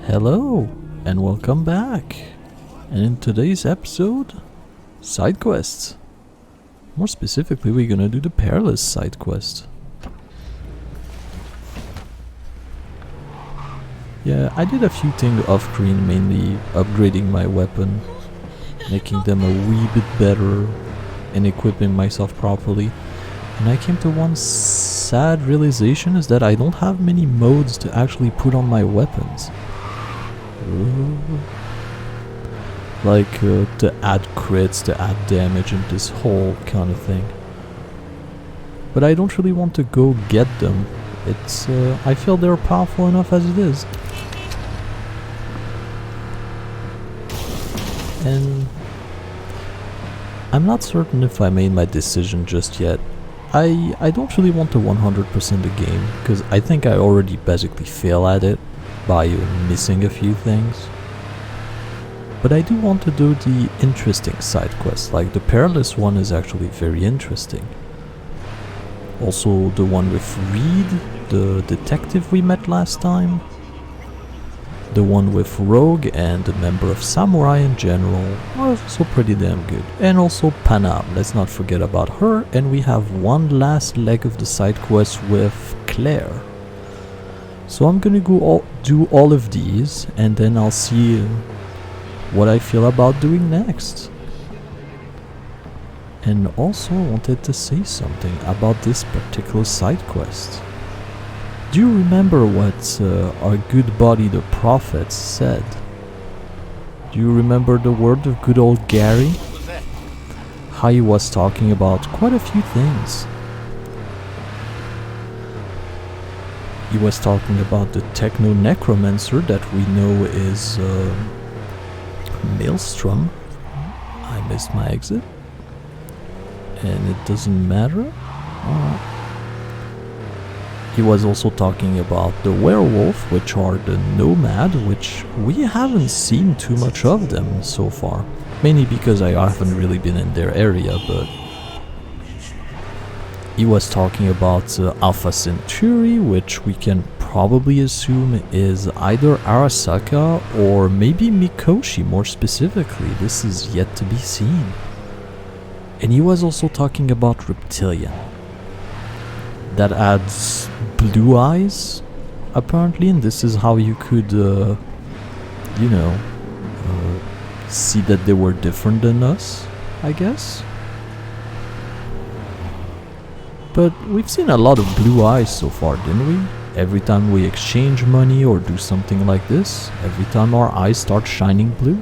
Hello, and welcome back. And in today's episode, side quests. More specifically, we're gonna do the Perilous side quest. Yeah, I did a few things off-screen, mainly upgrading my weapon, making them a wee bit better, and equipping myself properly. And I came to one sad realization is that I don't have many modes to actually put on my weapons. Like to add crits, to add damage, and this whole kind of thing. But I don't really want to go get them. It's I feel they're powerful enough as it is. And I'm not certain if I made my decision just yet. I don't really want to 100% the game, because I think I already basically fail at it by missing a few things. But I do want to do the interesting side quests, like the Perilous one is actually very interesting. Also the one with Reed, the detective we met last time. The one with Rogue and the member of Samurai in general are also pretty damn good. And also Panam, let's not forget about her. And we have one last leg of the side quest with Claire. So I'm gonna go do all of these, and then I'll see what I feel about doing next. And also I wanted to say something about this particular side quest. Do you remember what our good buddy the Prophet said? Do you remember the word of good old Gary? How he was talking about quite a few things. He was talking about the techno necromancer that we know is Maelstrom. I missed my exit. And it doesn't matter. He was also talking about the werewolf, which are the nomad, which we haven't seen too much of them so far. Mainly because I haven't really been in their area, but he was talking about Alpha Centauri, which we can probably assume is either Arasaka or maybe Mikoshi more specifically. This is yet to be seen. And he was also talking about Reptilian. That adds blue eyes, apparently, and this is how you could, see that they were different than us, I guess. But we've seen a lot of blue eyes so far, didn't we? Every time we exchange money or do something like this, every time our eyes start shining blue.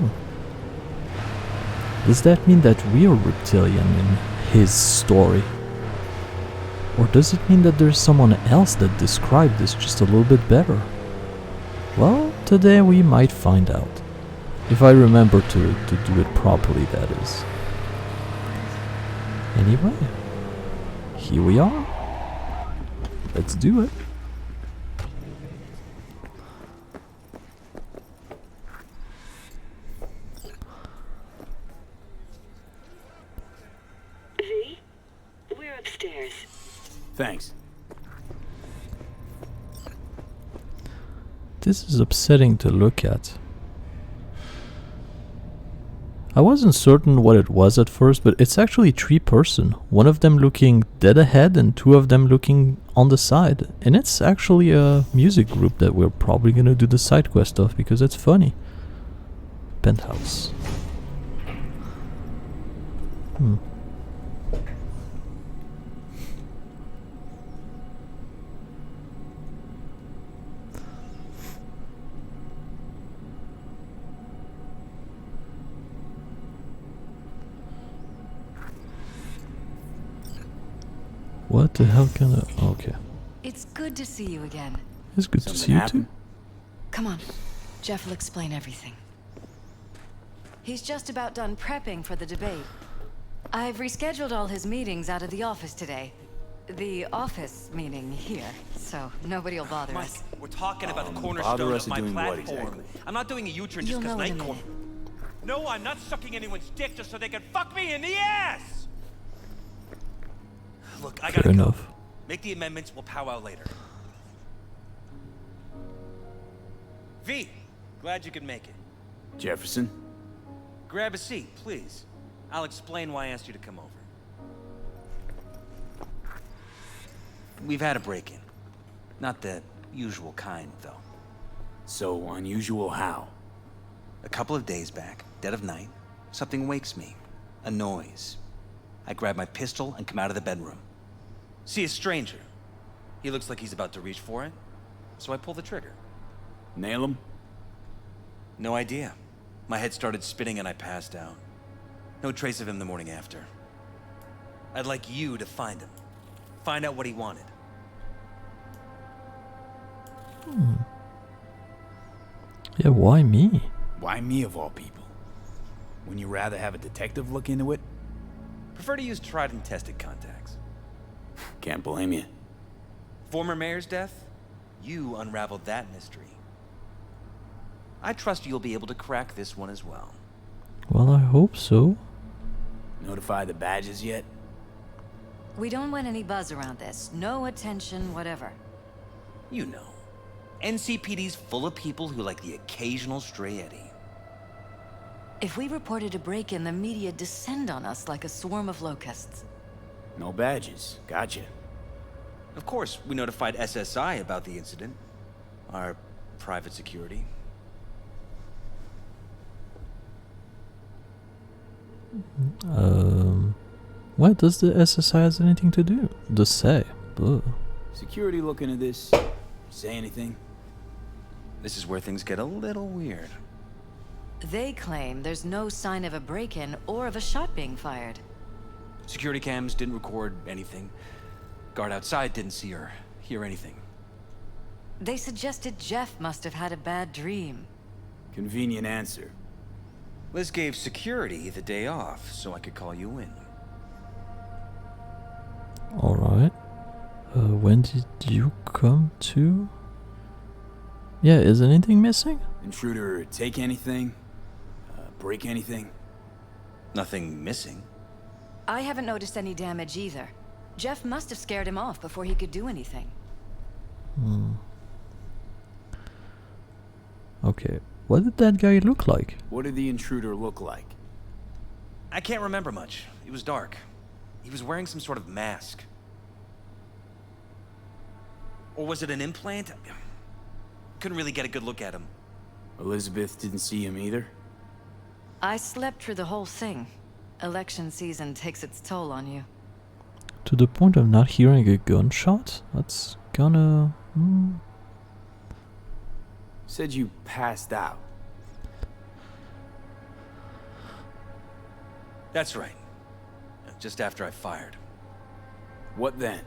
Does that mean that we are Reptilian in his story? Or does it mean that there's someone else that described this just a little bit better? Well, today we might find out. If I remember to do it properly, that is. Anyway, here we are. Let's do it. V, we're upstairs. Thanks. This is upsetting to look at. I wasn't certain what it was at first, but it's actually 3-person. One of them looking dead ahead and 2 of them looking on the side. And it's actually a music group that we're probably gonna do the side quest of because it's funny. Penthouse. What the hell can I... Okay. It's good to see you again. It's good to see you too. Come on. Jeff will explain everything. He's just about done prepping for the debate. I've rescheduled all his meetings out of the office today. The office meeting here, so nobody will bother us. We're talking about the bother cornerstone us of my doing what platform. exactly? I'm not doing a U-turn just You'll because know in a night court. minute. No, I'm not sucking anyone's dick just so they can fuck me in the ass! Look, I gotta Fair go. enough. Make the amendments, we'll powwow later. V, Glad you could make it. Jefferson? Grab a seat, please. I'll explain why I asked you to come over. We've had a break-in. Not the usual kind, though. So unusual how? A couple of days back, dead of night, something wakes me. A noise. I grab my pistol and come out of the bedroom. See a stranger. He looks like he's about to reach for it, so I pull the trigger. Nail him? No idea. My head started spinning and I passed out. No trace of him the morning after. I'd like you to find him. Find out what he wanted. Yeah, why me? Why me of all people? Wouldn't you rather have a detective look into it? Prefer to use tried and tested contacts. Can't blame you. Former mayor's death? You unraveled that mystery. I trust you'll be able to crack this one as well. Well, I hope so. Notify the badges yet? We don't want any buzz around this. No attention, whatever. You know. NCPD's full of people who like the occasional stray eddy. If we reported a break-in, the media descend on us like a swarm of locusts. No badges. Gotcha. Of course, we notified SSI about the incident. Our private security. What does the SSI has anything to do? The say. Ugh. Security looking at this. Say anything? This is where things get a little weird. They claim there's no sign of a break-in or of a shot being fired. Security cams didn't record anything. Guard outside didn't see or hear anything. They suggested Jeff must have had a bad dream. Convenient answer. Liz gave security the day off so I could call you in. Alright. When did you come to? Yeah, is anything missing? Intruder take anything? Break anything? Nothing missing. I haven't noticed any damage either. Jeff must have scared him off before he could do anything. Okay. What did that guy look like? What did the intruder look like? I can't remember much. It was dark. He was wearing some sort of mask. Or was it an implant? Couldn't really get a good look at him. Elizabeth didn't see him either? I slept through the whole thing. Election season takes its toll on you. To the point of not hearing a gunshot? That's kinda... Said you passed out. That's right. Just after I fired. What then?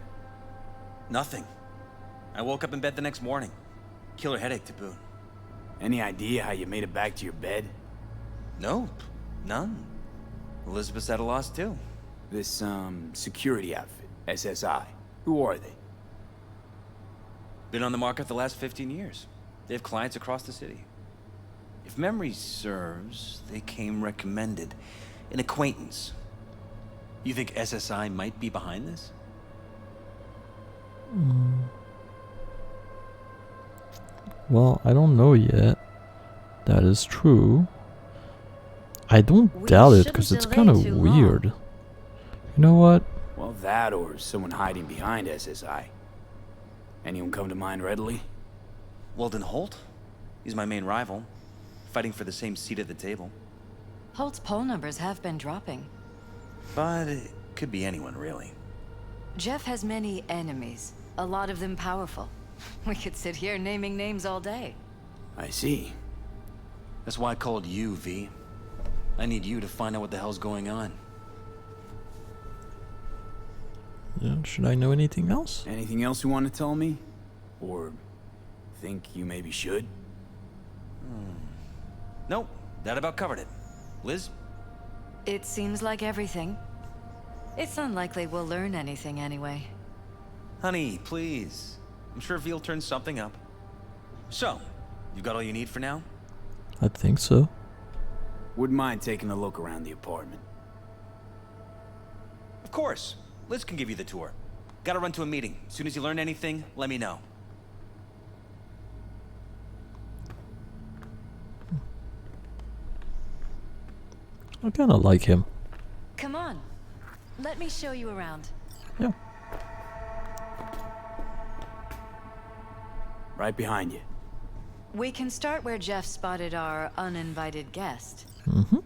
Nothing. I woke up in bed the next morning. Killer headache to boot. Any idea how you made it back to your bed? Nope. None. Elizabeth's at a loss too. This, security outfit, SSI. Who are they? Been on the market the last 15 years. They have clients across the city. If memory serves, they came recommended. An acquaintance. You think SSI might be behind this? Well, I don't know yet. That is true. I don't We doubt it, shouldn't because it's delay kind of too weird. long. You know what? Well, that or someone hiding behind SSI. Anyone come to mind readily? Weldon Holt? He's my main rival. Fighting for the same seat at the table. Holt's poll numbers have been dropping. But it could be anyone, really. Jeff has many enemies, a lot of them powerful. We could sit here naming names all day. I see. That's why I called you, V. I need you to find out what the hell's going on. Yeah, should I know anything else? Anything else you want to tell me? Or think you maybe should? Nope, that about covered it. Liz? It seems like everything. It's unlikely we'll learn anything anyway. Honey, please. I'm sure V'll turn something up. So, you got all you need for now? I think so. Wouldn't mind taking a look around the apartment. Of course. Liz can give you the tour. Gotta run to a meeting. As soon as you learn anything, let me know. I kinda like him. Come on. Let me show you around. Yeah. Right behind you. We can start where Jeff spotted our uninvited guest. Mm-hmm.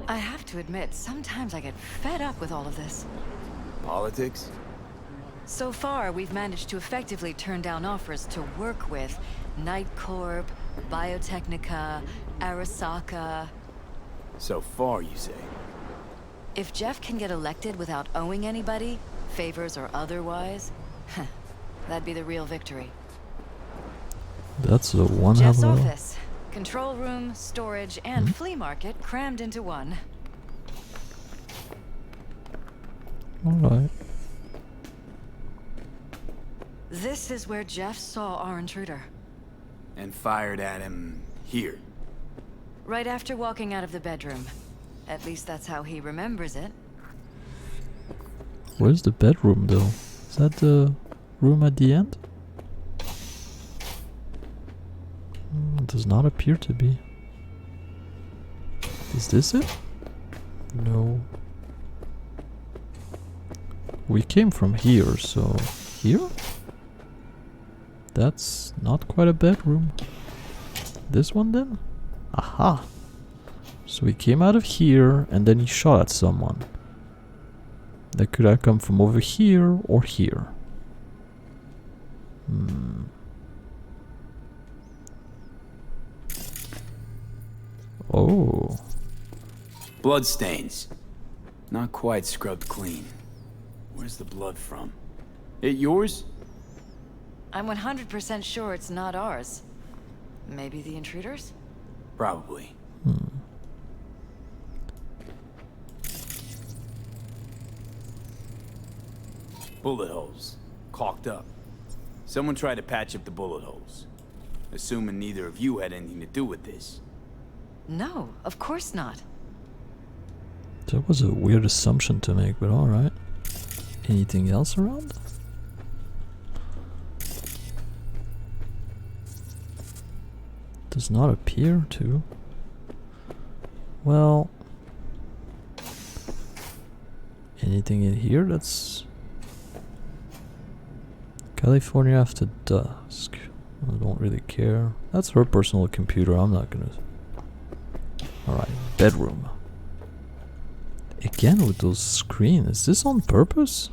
I have to admit, sometimes I get fed up with all of this. Politics? So far, we've managed to effectively turn down offers to work with Night Corp, Biotechnica, Arasaka. So far, you say. If Jeff can get elected without owing anybody, favors or otherwise, that'd be the real victory. That's a one Jeff's hell of a... office, control room, storage, and flea market crammed into one. Alright. This is where Jeff saw our intruder. And fired at him here. Right after walking out of the bedroom. At least that's how he remembers it. Where's the bedroom though? Is that the room at the end? It does not appear to be. Is this it? No. We came from here, so... Here? That's not quite a bedroom. This one then? Aha! So he came out of here and then he shot at someone. That could have come from over here or here. Oh. Bloodstains. Not quite scrubbed clean. Where's the blood from? It yours? I'm 100% sure it's not ours. Maybe the intruders? Probably. Bullet holes. Caulked up. Someone tried to patch up the bullet holes. Assuming neither of you had anything to do with this. No, of course not. That was a weird assumption to make, but alright. Anything else around? Does not appear to. Well... Anything in here that's... California after dusk. I don't really care. That's her personal computer, I'm not gonna... Alright, bedroom. Again with those screens. Is this on purpose?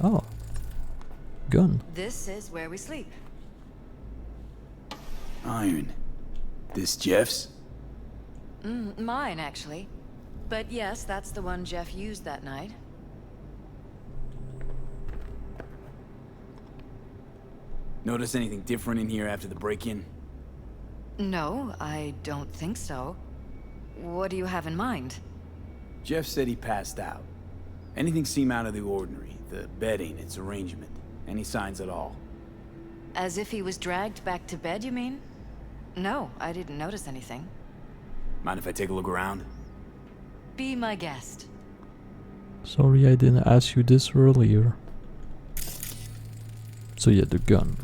Oh. Gun. This is where we sleep. Iron. This Jeff's? Mine, actually. But yes, that's the one Jeff used that night. Notice anything different in here after the break-in? No, I don't think so. What do you have in mind? Jeff said he passed out. Anything seem out of the ordinary? The bedding, its arrangement? Any signs at all? As if he was dragged back to bed, you mean? No, I didn't notice anything. Mind if I take a look around? Be my guest. Sorry I didn't ask you this earlier. So yeah, the gun.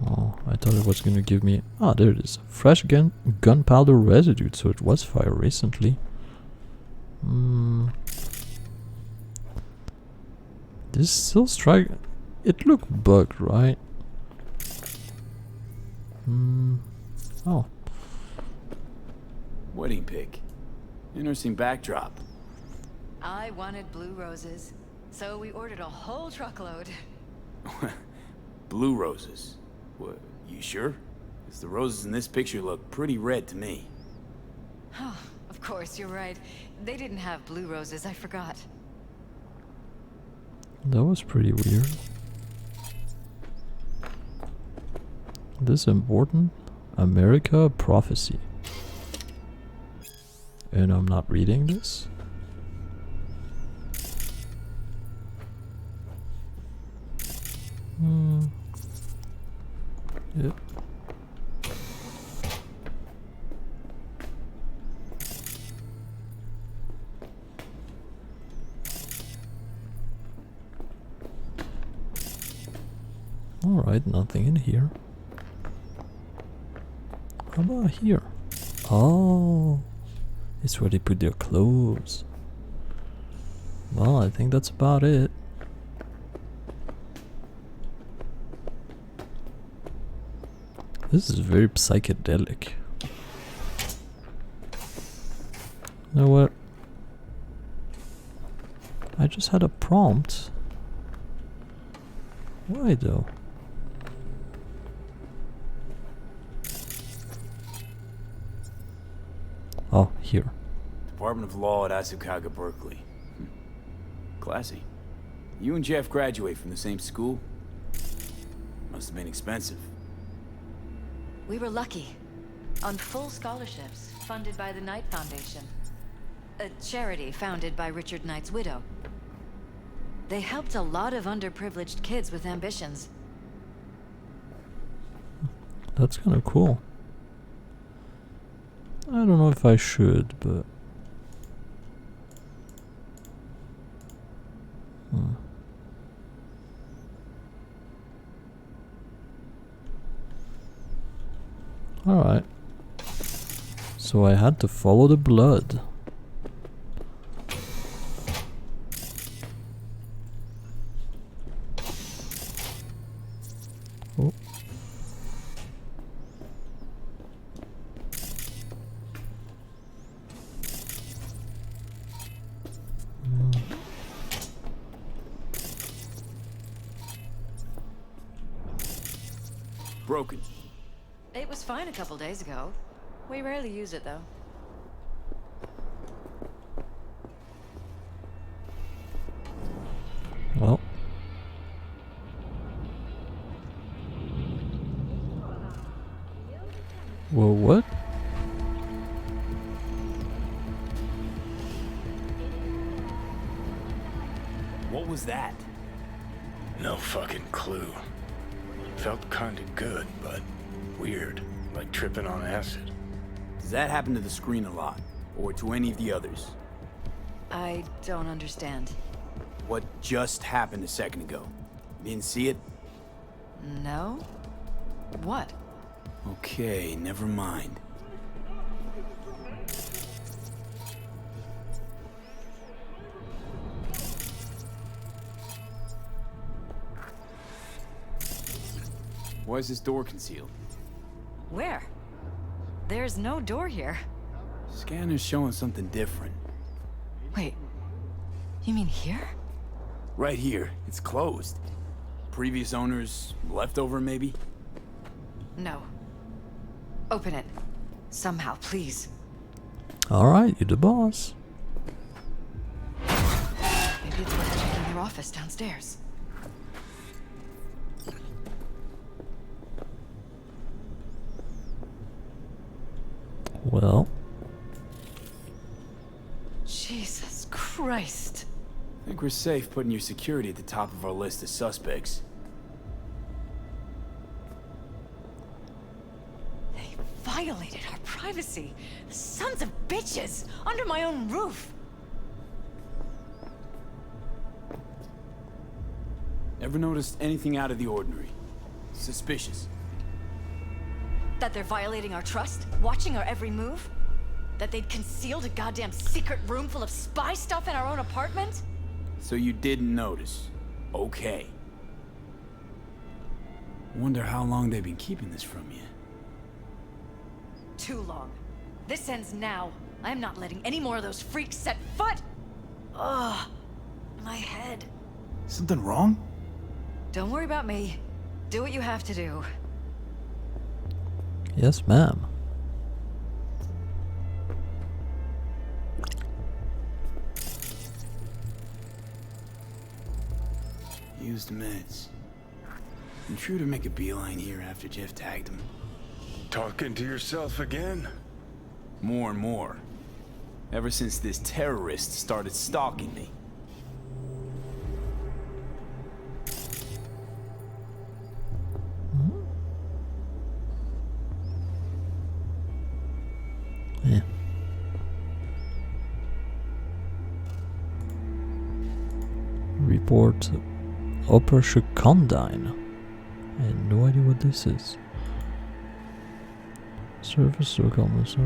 Oh, I thought it was gonna give me... Ah, there it is. Fresh gunpowder residue, so it was fired recently. This still strike... It looked bugged, right? Oh. Wedding pic. Interesting backdrop. I wanted blue roses, so we ordered a whole truckload. Blue roses. What, you sure? 'Cause the roses in this picture look pretty red to me. Oh, of course, you're right. They didn't have blue roses, I forgot. That was pretty weird. This important America prophecy. And I'm not reading this. Yep. Alright, nothing in here. How about here? Oh, it's where they put their clothes. Well, I think that's about it. This is very psychedelic. You know what? I just had a prompt. Why though? Oh, here. Department of Law at Asukaga, Berkeley. Classy. You and Jeff graduate from the same school? Must have been expensive. We were lucky. On full scholarships, funded by the Knight Foundation. A charity founded by Richard Knight's widow. They helped a lot of underprivileged kids with ambitions. That's kind of cool. I don't know if I should, but... Alright. So I had to follow the blood. Oh. Broken. It was fine a couple days ago. We rarely use it, though. Well. Well, what? What was that? No fucking clue. Felt kinda good, but weird, like tripping on acid. Does that happen to the screen a lot? Or to any of the others? I don't understand. What just happened a second ago? You didn't see it? No? What? Okay, never mind. Why is this door concealed? Where? There's no door here. Scanner's showing something different. Wait. You mean here? Right here, it's closed. Previous owners, leftover maybe? No. Open it. Somehow, please. Alright, you're the boss. Maybe it's worth checking their office downstairs. Well. Jesus Christ. I think we're safe putting your security at the top of our list of suspects. They violated our privacy. The sons of bitches! Under my own roof! Ever noticed anything out of the ordinary? Suspicious? That they're violating our trust? Watching our every move? That they'd concealed a goddamn secret room full of spy stuff in our own apartment? So you didn't notice. Okay. Wonder how long they've been keeping this from you. Too long. This ends now. I am not letting any more of those freaks set foot! Ugh. My head. Something wrong? Don't worry about me. Do what you have to do. Yes, ma'am. Used meds. Intruder make a beeline here after Jeff tagged him. Talking to yourself again? More and more. Ever since this terrorist started stalking me. Yeah. Report Upper Shukondine. I had no idea what this is. Service so common for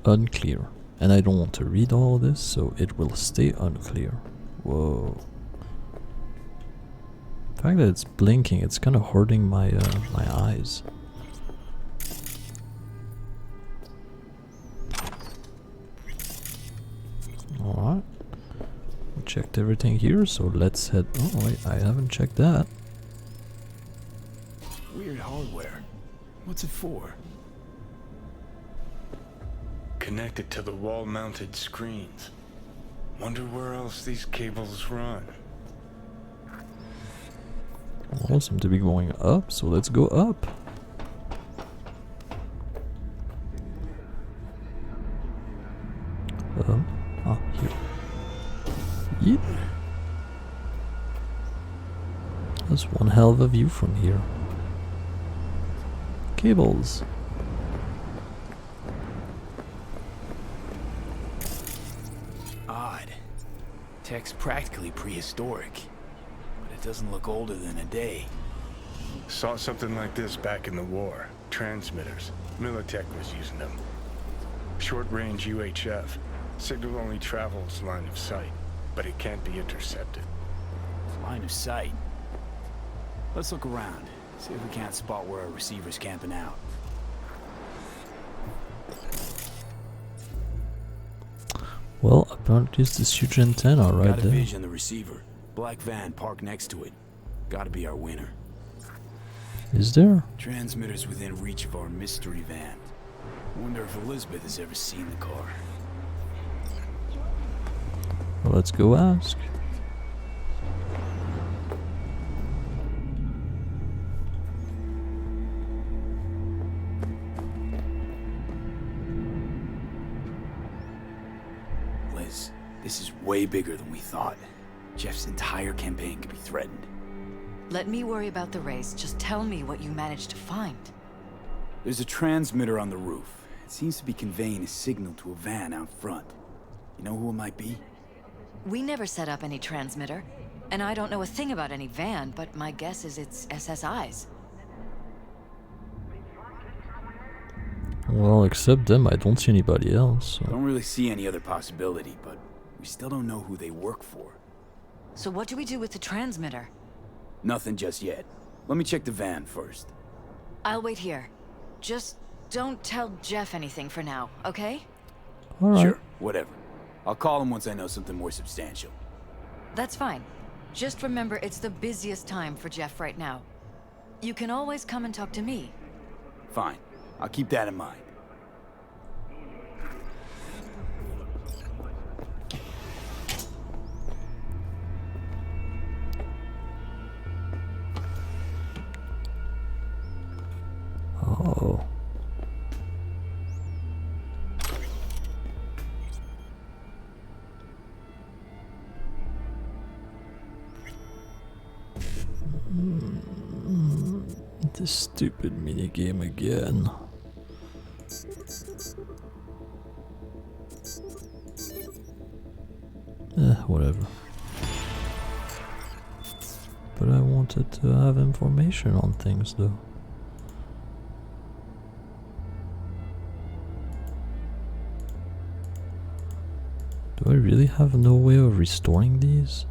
unclear. And I don't want to read all this, so it will stay unclear. Whoa. The fact that it's blinking, it's kind of hurting my my eyes. Alright. We checked everything here, so let's head... Oh wait, I haven't checked that. Weird hardware. What's it for? Connected to the wall-mounted screens. Wonder where else these cables run. All seem to be going up, so let's go up. Here. Yeet. That's one hell of a view from here. Cables. Odd. Tech's practically prehistoric, but it doesn't look older than a day. Saw something like this back in the war. Transmitters. Militech was using them. Short-range UHF. Signal only travels line of sight, but it can't be intercepted. Line of sight. Let's look around. See if we can't spot where our receiver's camping out. Well, apparently it's this huge antenna right Got a there. vision the receiver. Black van parked next to it. Gotta be our winner. Is there? Transmitters within reach of our mystery van. Wonder if Elizabeth has ever seen the car. Well, let's go ask. Liz, this is way bigger than we thought. Jeff's entire campaign could be threatened. Let me worry about the race. Just tell me what you managed to find. There's a transmitter on the roof. It seems to be conveying a signal to a van out front. You know who it might be? We never set up any transmitter, and I don't know a thing about any van, but my guess is it's SSI's. Well, except them, I don't see anybody else. So. Don't really see any other possibility, but we still don't know who they work for. So what do we do with the transmitter? Nothing just yet. Let me check the van first. I'll wait here. Just don't tell Jeff anything for now, okay? Alright. Sure, whatever. I'll call him once I know something more substantial. That's fine. Just remember it's the busiest time for Jeff right now. You can always come and talk to me. Fine. I'll keep that in mind. Oh. This stupid minigame again. Whatever. But I wanted to have information on things though. Do I really have no way of restoring these?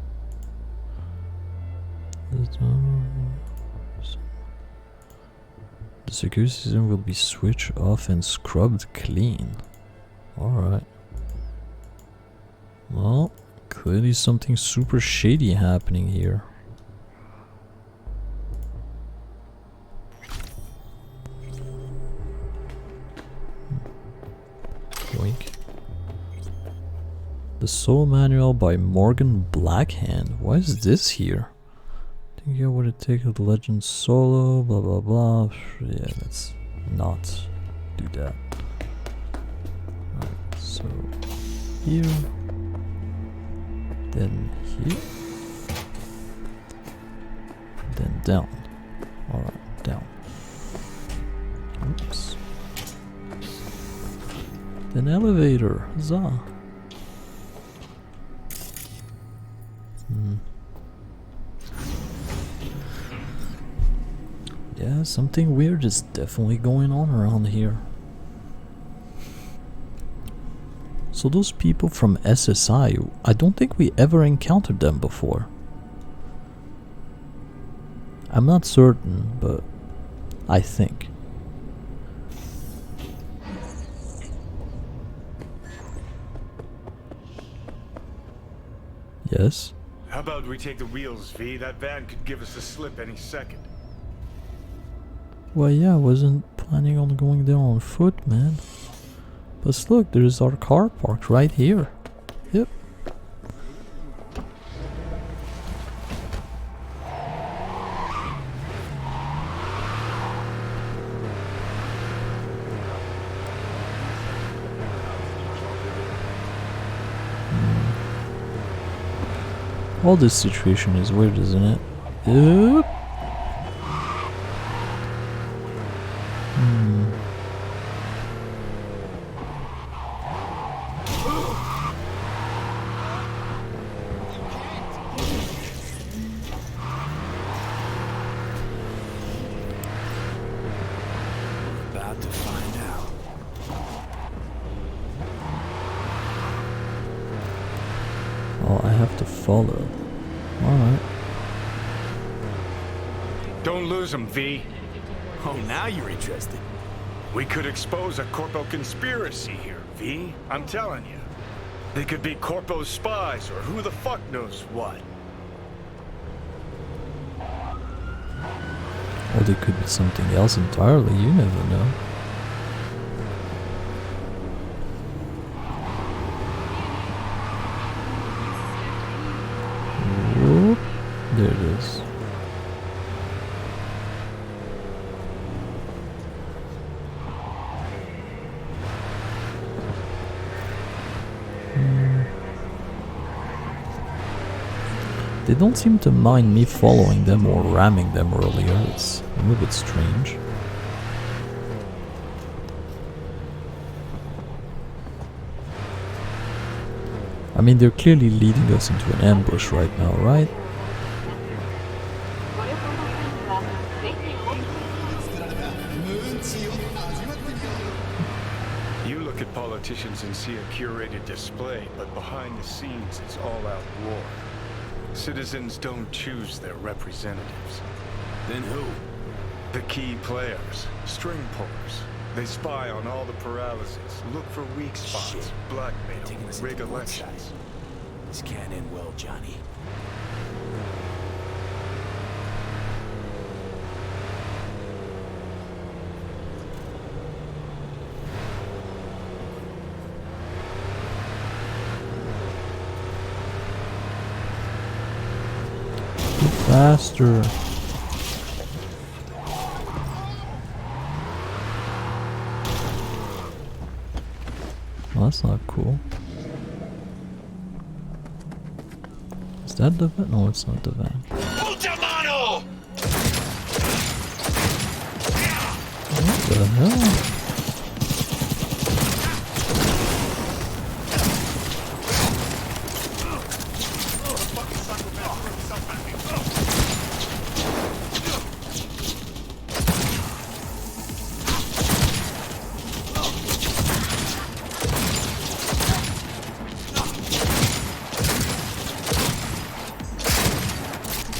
The security system will be switched off and scrubbed clean. Alright. Well, clearly something super shady happening here. Yoink. The Soul Manual by Morgan Blackhand. Why is this here? Think I would take the Legend solo, blah blah blah. Yeah, let's not do that. Alright, so here, then here, then down. Alright, down. Oops. An elevator, huzzah. Yeah, something weird is definitely going on around here. So those people from SSI, I don't think we ever encountered them before. I'm not certain, but I think. Yes? How about we take the wheels, V? That van could give us a slip any second. Well, yeah, I wasn't planning on going there on foot, man. But look, there's our car parked right here. Yep. All this situation is weird, isn't it? Yep. About to find out. Oh, I have to follow. Alright. Don't lose them, V. Oh, now you're interested. We could expose a Corpo conspiracy here, V. I'm telling you. They could be Corpo spies or who the fuck knows what. Or they could be something else entirely, you never know. Whoop. There it is. They don't seem to mind me following them or ramming them earlier. It's a little bit strange. I mean, they're clearly leading us into an ambush right now, right? You look at politicians and see a curated display, but behind the scenes it's all-out war. Citizens don't choose their representatives. Then who? The key players, string pullers. They spy on all the paralysis, look for weak spots, Shit. blackmail, Taking us rig into one elections. side. This can't end well, Johnny. Faster. Well, that's not cool. Is that the van? No, it's not the van. What the hell?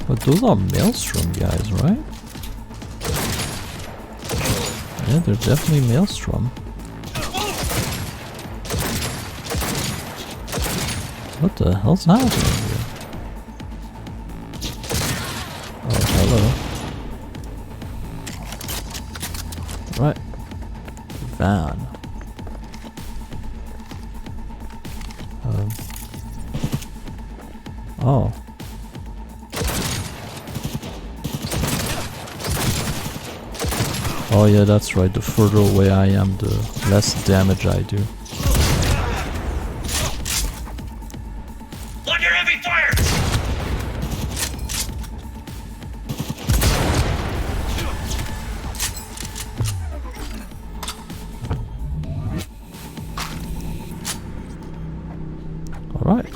But those are Maelstrom guys, right? Yeah, they're definitely Maelstrom. What the hell's happening here? Oh, hello. Right. Van. Oh. Oh yeah, that's right. The further away I am, the less damage I do. Under heavy fire! Alright.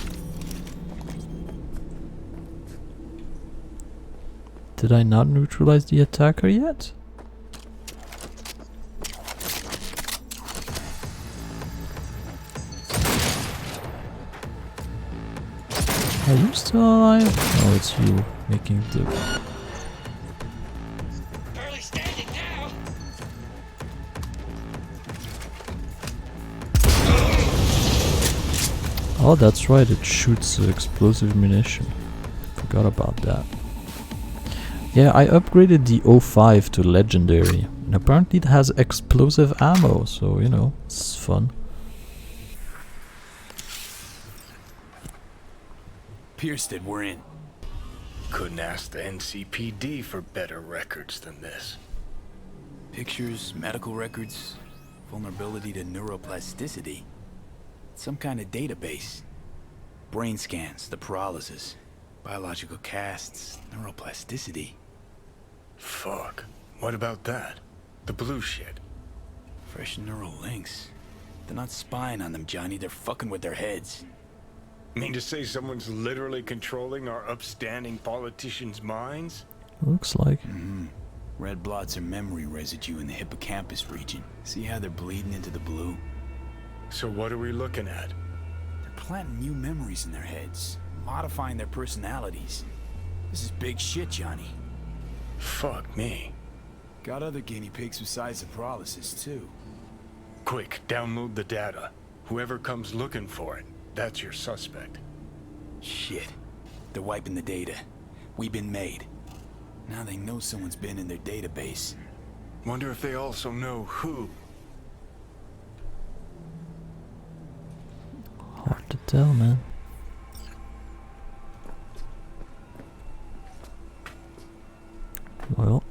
Did I not neutralize the attacker yet? Are you still alive? Oh, it's you making the... Barely standing now. Oh, that's right, it shoots explosive munition. Forgot about that. Yeah, I upgraded the 05 to legendary. And apparently it has explosive ammo, so you know, it's fun. Piersted, we're in. Couldn't ask the NCPD for better records than this. Pictures, medical records, vulnerability to neuroplasticity. Some kind of database. Brain scans, the paralysis, biological casts, neuroplasticity. Fuck. What about that? The blue shit. Fresh neural links. They're not spying on them, Johnny. They're fucking with their heads. Mean to say someone's literally controlling our upstanding politicians' minds? Looks like. Red blots are memory residue in the hippocampus region. See how they're bleeding into the blue? So what are we looking at? They're planting new memories in their heads, modifying their personalities. This is big shit, Johnny. Fuck me. Got other guinea pigs besides the paralysis, too. Quick, download the data. Whoever comes looking for it, that's your suspect. Shit. They're wiping the data. We've been made. Now they know someone's been in their database. Wonder if they also know who. Hard to tell, man. Well.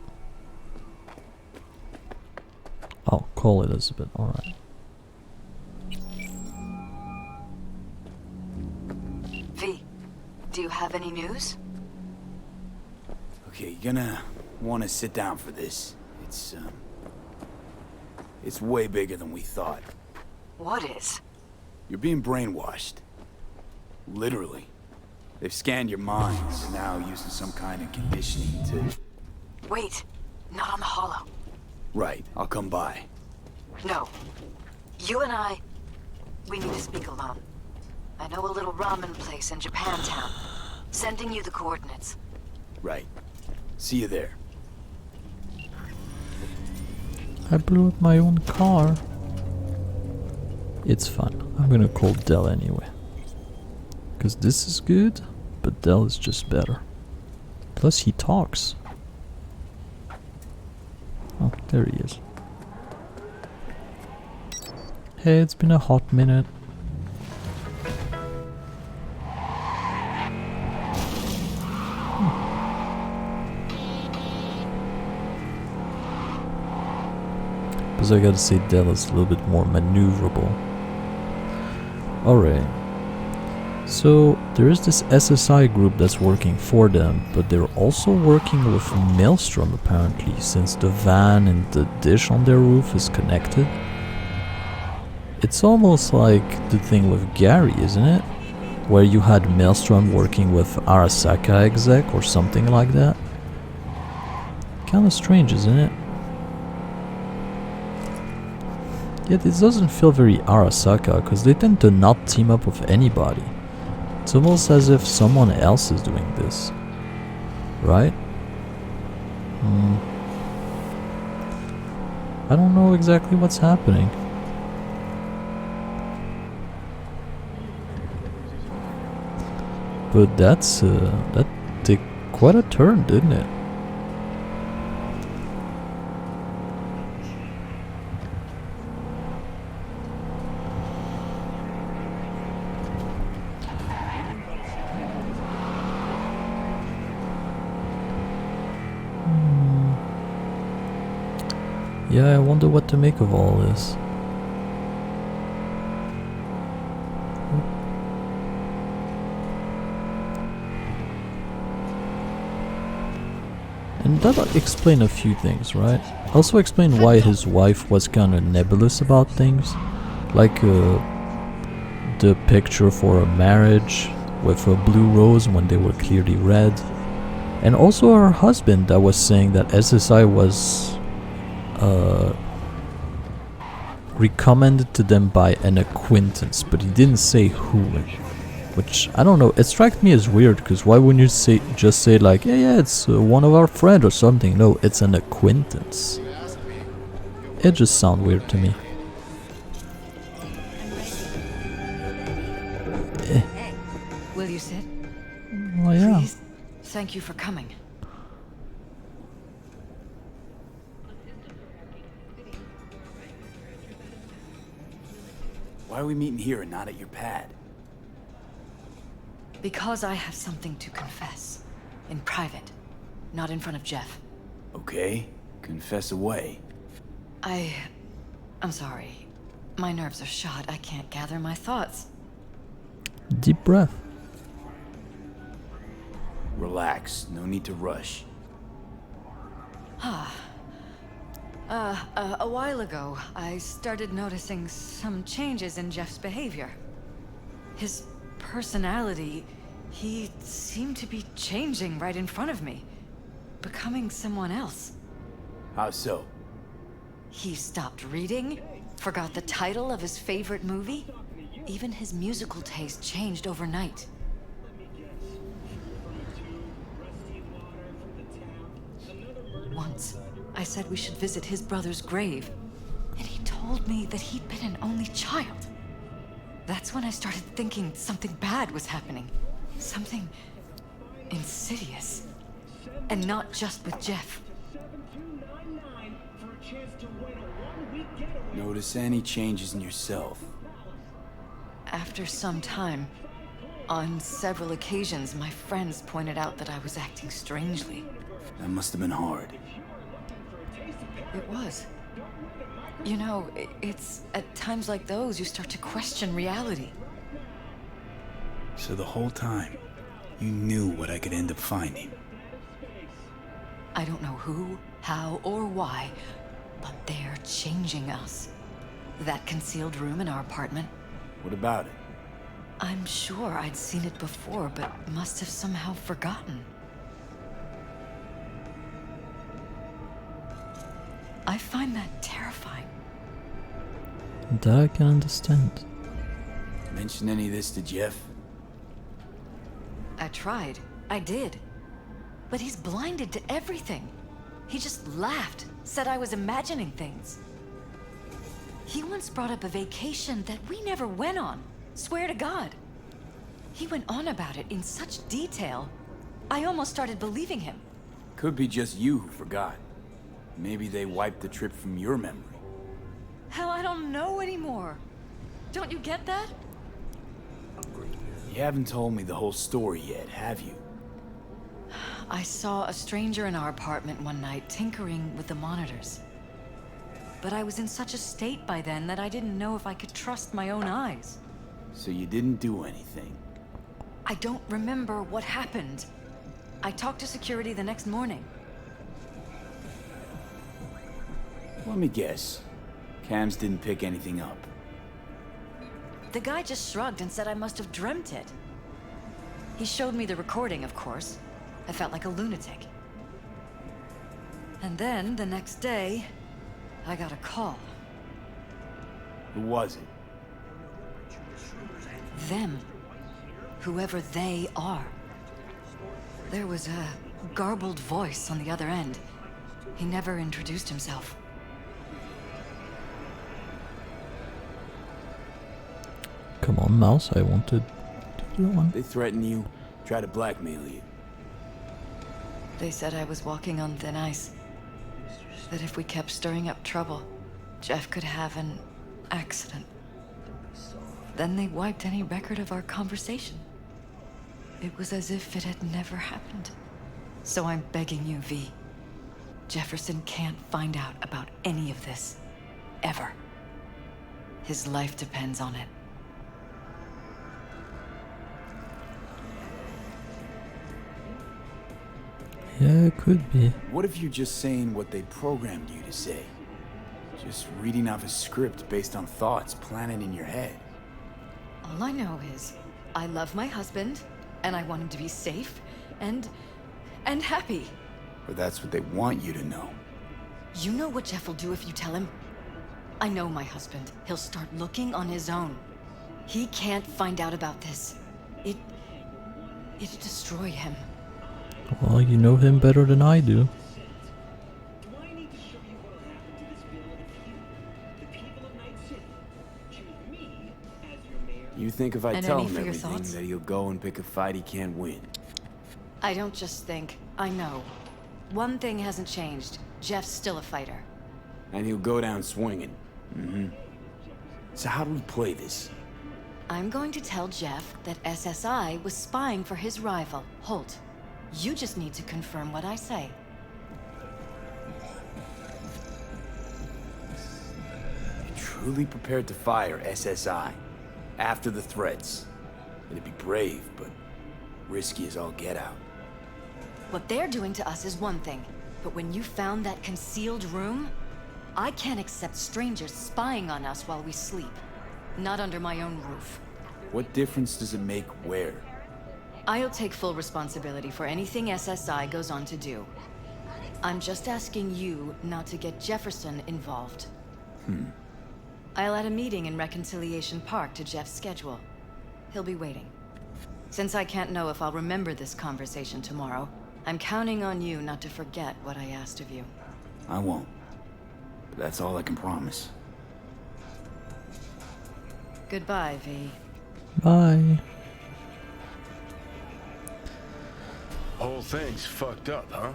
Oh, call Elizabeth, alright. V, do you have any news? Okay, you're gonna want to sit down for this. It's way bigger than we thought. What is? You're being brainwashed. Literally. They've scanned your minds, now using some kind of conditioning to... Wait, not on the hollow. Right, I'll come by. No. You and I, we need to speak alone. I know a little ramen place in Japantown. Sending you the coordinates. Right. See you there. I blew up my own car. It's fine. I'm gonna call Dell anyway. Because this is good, but Dell is just better. Plus he talks. Oh, there he is. Hey, it's been a hot minute. Because I gotta say Dell is a little bit more maneuverable. Alright. So, there is this SSI group that's working for them, but they're also working with Maelstrom apparently, since the van and the dish on their roof is connected. It's almost like the thing with Gary, isn't it? Where you had Maelstrom working with Arasaka exec or something like that. Kinda strange, isn't it? Yet it doesn't feel very Arasaka, because they tend to not team up with anybody. It's almost as if someone else is doing this. Right? I don't know exactly what's happening. But that took quite a turn, didn't it? Yeah, I wonder what to make of all this. And that'll explain a few things, right? Also explain why his wife was kinda nebulous about things. Like, the picture for a marriage with a blue rose when they were clearly red. And also her husband that was saying that SSI was recommended to them by an acquaintance, but he didn't say who. Which, I don't know, it struck me as weird, because why wouldn't you just say like, yeah, it's one of our friends or something? No, it's an acquaintance. It just sounds weird to me. Will you sit? Well, yeah. Please? Thank you for coming. Why are we meeting here and not at your pad? Because I have something to confess. In private. Not in front of Jeff. Okay, confess away. I'm sorry. My nerves are shot. I can't gather my thoughts. Deep breath. Relax, no need to rush. A while ago, I started noticing some changes in Jeff's behavior. His personality, he seemed to be changing right in front of me. Becoming someone else. How so? He stopped reading, forgot the title of his favorite movie. Even his musical taste changed overnight. Once, I said we should visit his brother's grave, and he told me that he'd been an only child. That's when I started thinking something bad was happening. Something insidious. And not just with Jeff. Notice any changes in yourself? After some time, on several occasions, my friends pointed out that I was acting strangely. That must have been hard. It was. You know, it's at times like those you start to question reality. So the whole time, you knew what I could end up finding. I don't know who, how, or why, but they're changing us. That concealed room in our apartment, What about it? I'm sure I'd seen it before, but must have somehow forgotten. I find that terrifying. That I can understand. Mention any of this to Jeff? I tried. I did. But he's blinded to everything. He just laughed, said I was imagining things. He once brought up a vacation that we never went on. Swear to God. He went on about it in such detail, I almost started believing him. Could be just you who forgot. Maybe they wiped the trip from your memory. Hell, I don't know anymore. Don't you get that? You haven't told me the whole story yet, have you? I saw a stranger in our apartment one night tinkering with the monitors. But I was in such a state by then that I didn't know if I could trust my own eyes. So you didn't do anything? I don't remember what happened. I talked to security the next morning. Let me guess. Cams didn't pick anything up. The guy just shrugged and said I must have dreamt it. He showed me the recording, of course. I felt like a lunatic. And then, the next day, I got a call. Who was it? Them. Whoever they are. There was a garbled voice on the other end. He never introduced himself. Come on, mouse, I wanted to do one. They threaten you, try to blackmail you. They said I was walking on thin ice. That if we kept stirring up trouble, Jeff could have an accident. Then they wiped any record of our conversation. It was as if it had never happened. So I'm begging you, V. Jefferson can't find out about any of this. Ever. His life depends on it. Yeah, it could be. What if you're just saying what they programmed you to say? Just reading off a script based on thoughts planted in your head. All I know is I love my husband, and I want him to be safe and happy. Or that's what they want you to know. You know what Jeff will do if you tell him? I know my husband. He'll start looking on his own. He can't find out about this. It'd destroy him. Well, you know him better than I do. You think if I And tell any him for your everything thoughts? that he'll go and pick a fight he can't win? I don't just think, I know. One thing hasn't changed. Jeff's still a fighter. And he'll go down swinging. Mm-hmm. So how do we play this? I'm going to tell Jeff that SSI was spying for his rival, Holt. You just need to confirm what I say. You're truly prepared to fire SSI after the threats. It'd be brave, but risky as all get out. What they're doing to us is one thing, but when you found that concealed room, I can't accept strangers spying on us while we sleep. Not under my own roof. What difference does it make where? I'll take full responsibility for anything SSI goes on to do. I'm just asking you not to get Jefferson involved. I'll add a meeting in Reconciliation Park to Jeff's schedule. He'll be waiting. Since I can't know if I'll remember this conversation tomorrow, I'm counting on you not to forget what I asked of you. I won't. But that's all I can promise. Goodbye, V. Bye. Whole thing's fucked up, huh?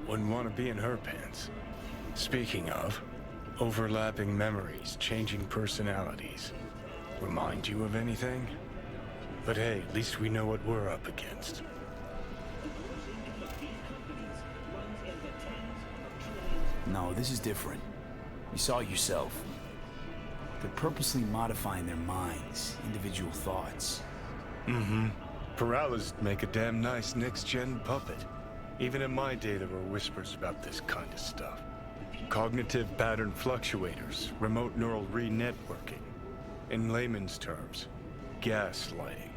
Wouldn't want to be in her pants. Speaking of, overlapping memories, changing personalities. Remind you of anything? But hey, at least we know what we're up against. No, this is different. You saw it yourself. They're purposely modifying their minds, individual thoughts. Mm-hmm. Peralez make a damn nice next-gen puppet. Even in my day, there were whispers about this kind of stuff. Cognitive pattern fluctuators, remote neural re-networking. In layman's terms, gaslighting.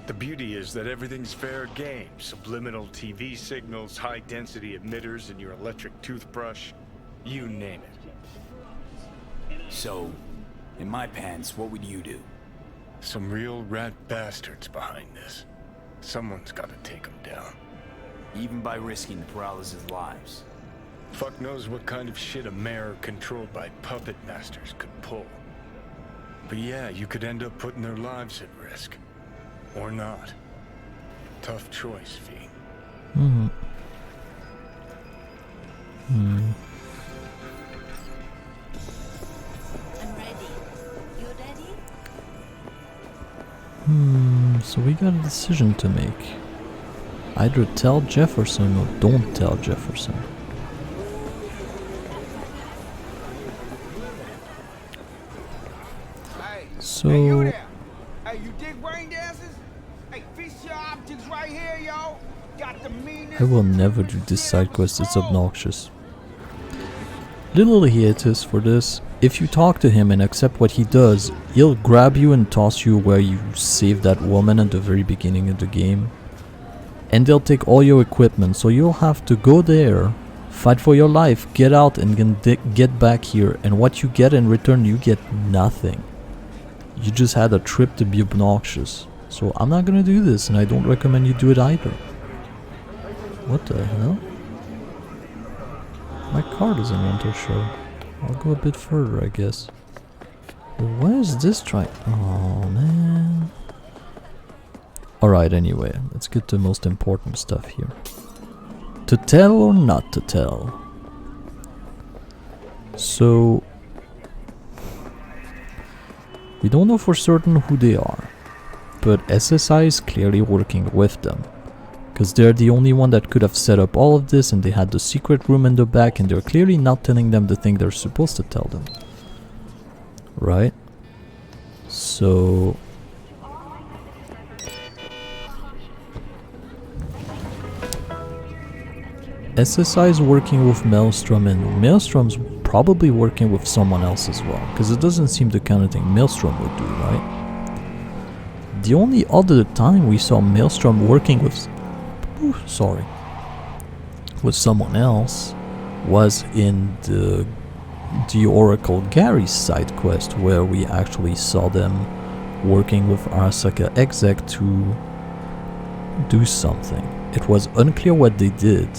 The beauty is that everything's fair game. Subliminal TV signals, high-density emitters in your electric toothbrush. You name it. So, in my pants, what would you do? Some real rat bastards behind this. Someone's gotta take them down. Even by risking the Peralez's lives. Fuck knows what kind of shit a mayor controlled by puppet masters could pull. But yeah, you could end up putting their lives at risk. Or not. Tough choice, V. Hmm. I'm ready. You ready? So we got a decision to make. Either tell Jefferson or don't tell Jefferson. So Hey, you there? Hey, you dig rain dances? Hey, fish your objects right here, yo. Got the meanest. I will never do this side quest, it's obnoxious. Little hiatus for this. If you talk to him and accept what he does, he'll grab you and toss you where you saved that woman at the very beginning of the game. And they'll take all your equipment, so you'll have to go there, fight for your life, get out and get back here, and what you get in return, you get nothing. You just had a trip to be obnoxious. So I'm not gonna do this, and I don't recommend you do it either. What the hell? My car doesn't want to show. I'll go a bit further, I guess. But where is this track? Oh man. Alright, anyway, let's get to the most important stuff here. To tell or not to tell? So, we don't know for certain who they are, but SSI is clearly working with them. Because they're the only one that could have set up all of this, and they had the secret room in the back, and they're clearly not telling them the thing they're supposed to tell them. Right? So... SSI is working with Maelstrom, and Maelstrom's probably working with someone else as well, because it doesn't seem the kind of thing Maelstrom would do, right? The only other time we saw Maelstrom working with, with someone else was in the Oracle Gary side quest, where we actually saw them working with Arasaka exec to do something. It was unclear what they did,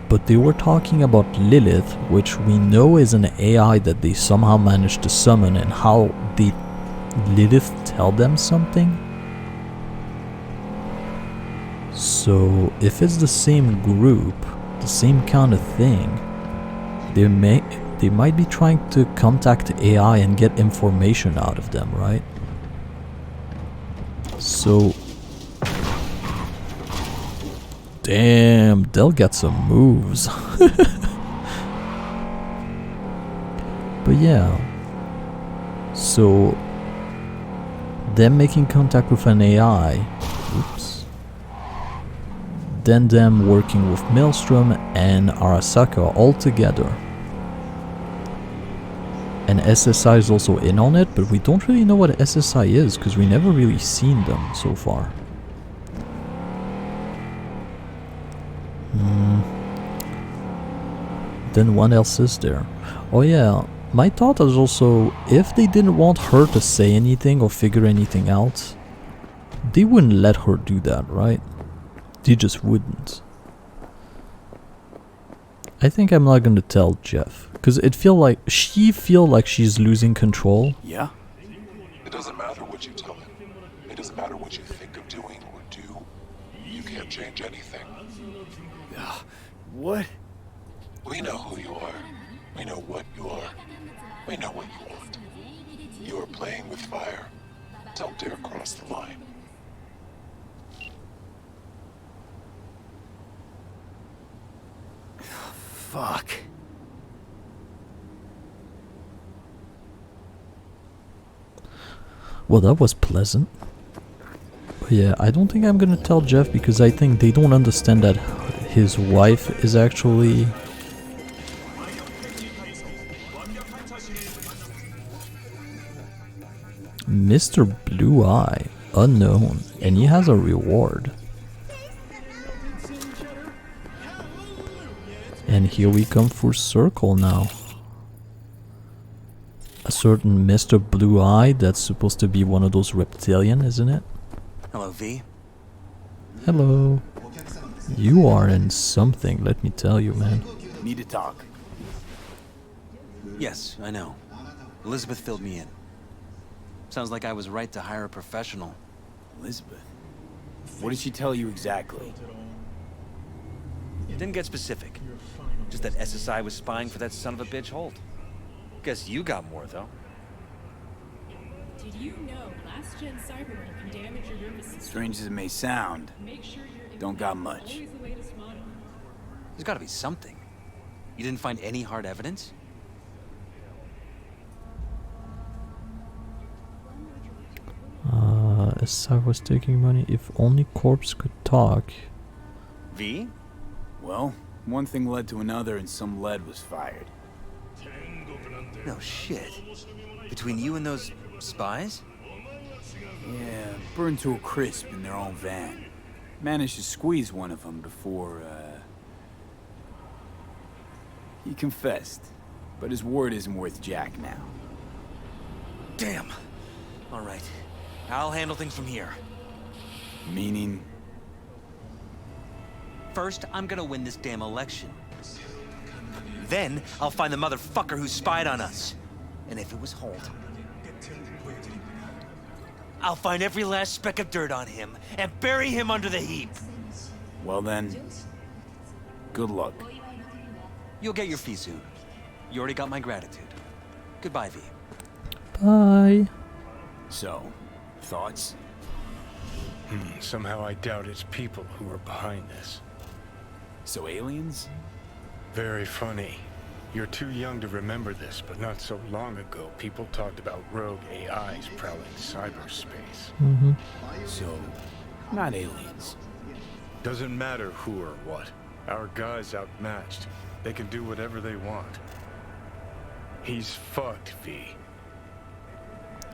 but they were talking about Lilith, which we know is an AI that they somehow managed to summon, and how did Lilith tell them something? So if it's the same group, the same kind of thing, they might be trying to contact AI and get information out of them, right? So damn, they'll get some moves. But yeah, so them making contact with an AI, oops, then them working with Maelstrom and Arasaka all together. And SSI is also in on it, but we don't really know what SSI is because we never really seen them so far. Then what else is there? Oh yeah, my thought is also, if they didn't want her to say anything or figure anything out, they wouldn't let her do that, right? They just wouldn't. I think I'm not gonna tell Jeff, because she feel like she's losing control. Yeah? It doesn't matter what you tell him. It doesn't matter what you think of doing or do. You can't change anything. What? We know who you are. We know what you are. We know what you want. You are playing with fire. Don't dare cross the line. Fuck. Well, that was pleasant. But yeah, I don't think I'm gonna tell Jeff because I think they don't understand that his wife is actually... Mr. Blue Eye, unknown, and he has a reward. And here we come full circle now. A certain Mr. Blue Eye that's supposed to be one of those reptilian, isn't it? Hello, V. Hello. You are in something, let me tell you, man. Need to talk. Yes, I know. Elizabeth filled me in. Sounds like I was right to hire a professional. Elizabeth? What did she tell you exactly? Didn't get specific. Just that SSI was spying for that son of a bitch Holt. Guess you got more, though. Did you know last-gen Cyberpunk can damage your nervous system? Strange as it may sound, Make sure your don't got much. always the latest model. There's gotta be something. You didn't find any hard evidence? SI was taking money. If only corpse could talk. V? Well, one thing led to another and some lead was fired. No shit. Between you and those spies? Yeah, burned to a crisp in their own van. Managed to squeeze one of them before, he confessed. But his word isn't worth jack now. Damn. All right. I'll handle things from here. Meaning? First, I'm gonna win this damn election. Then, I'll find the motherfucker who spied on us. And if it was Holt, I'll find every last speck of dirt on him and bury him under the heap. Well then, good luck. You'll get your fee soon. You already got my gratitude. Goodbye, V. Bye. So, thoughts? Somehow I doubt it's people who are behind this. So aliens? Very funny. You're too young to remember this, but not so long ago, people talked about rogue AIs prowling cyberspace. So, not aliens. Doesn't matter who or what. Our guy's outmatched. They can do whatever they want. He's fucked, V.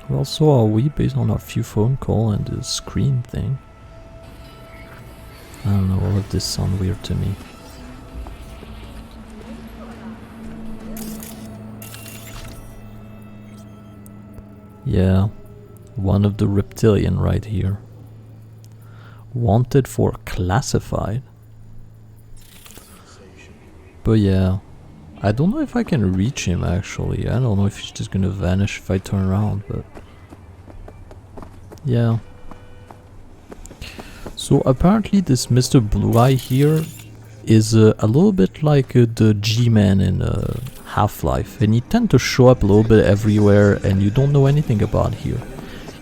Well, so are we, based on our few phone call and the screen thing. I don't know, all of this sound weird to me. Yeah, one of the reptilian right here. Wanted for classified. But yeah, I don't know if I can reach him actually. I don't know if he's just gonna vanish if I turn around, but yeah. So apparently this Mr. Blue Eye here is a little bit like the G-Man in Half-Life, and he tends to show up a little bit everywhere and you don't know anything about here.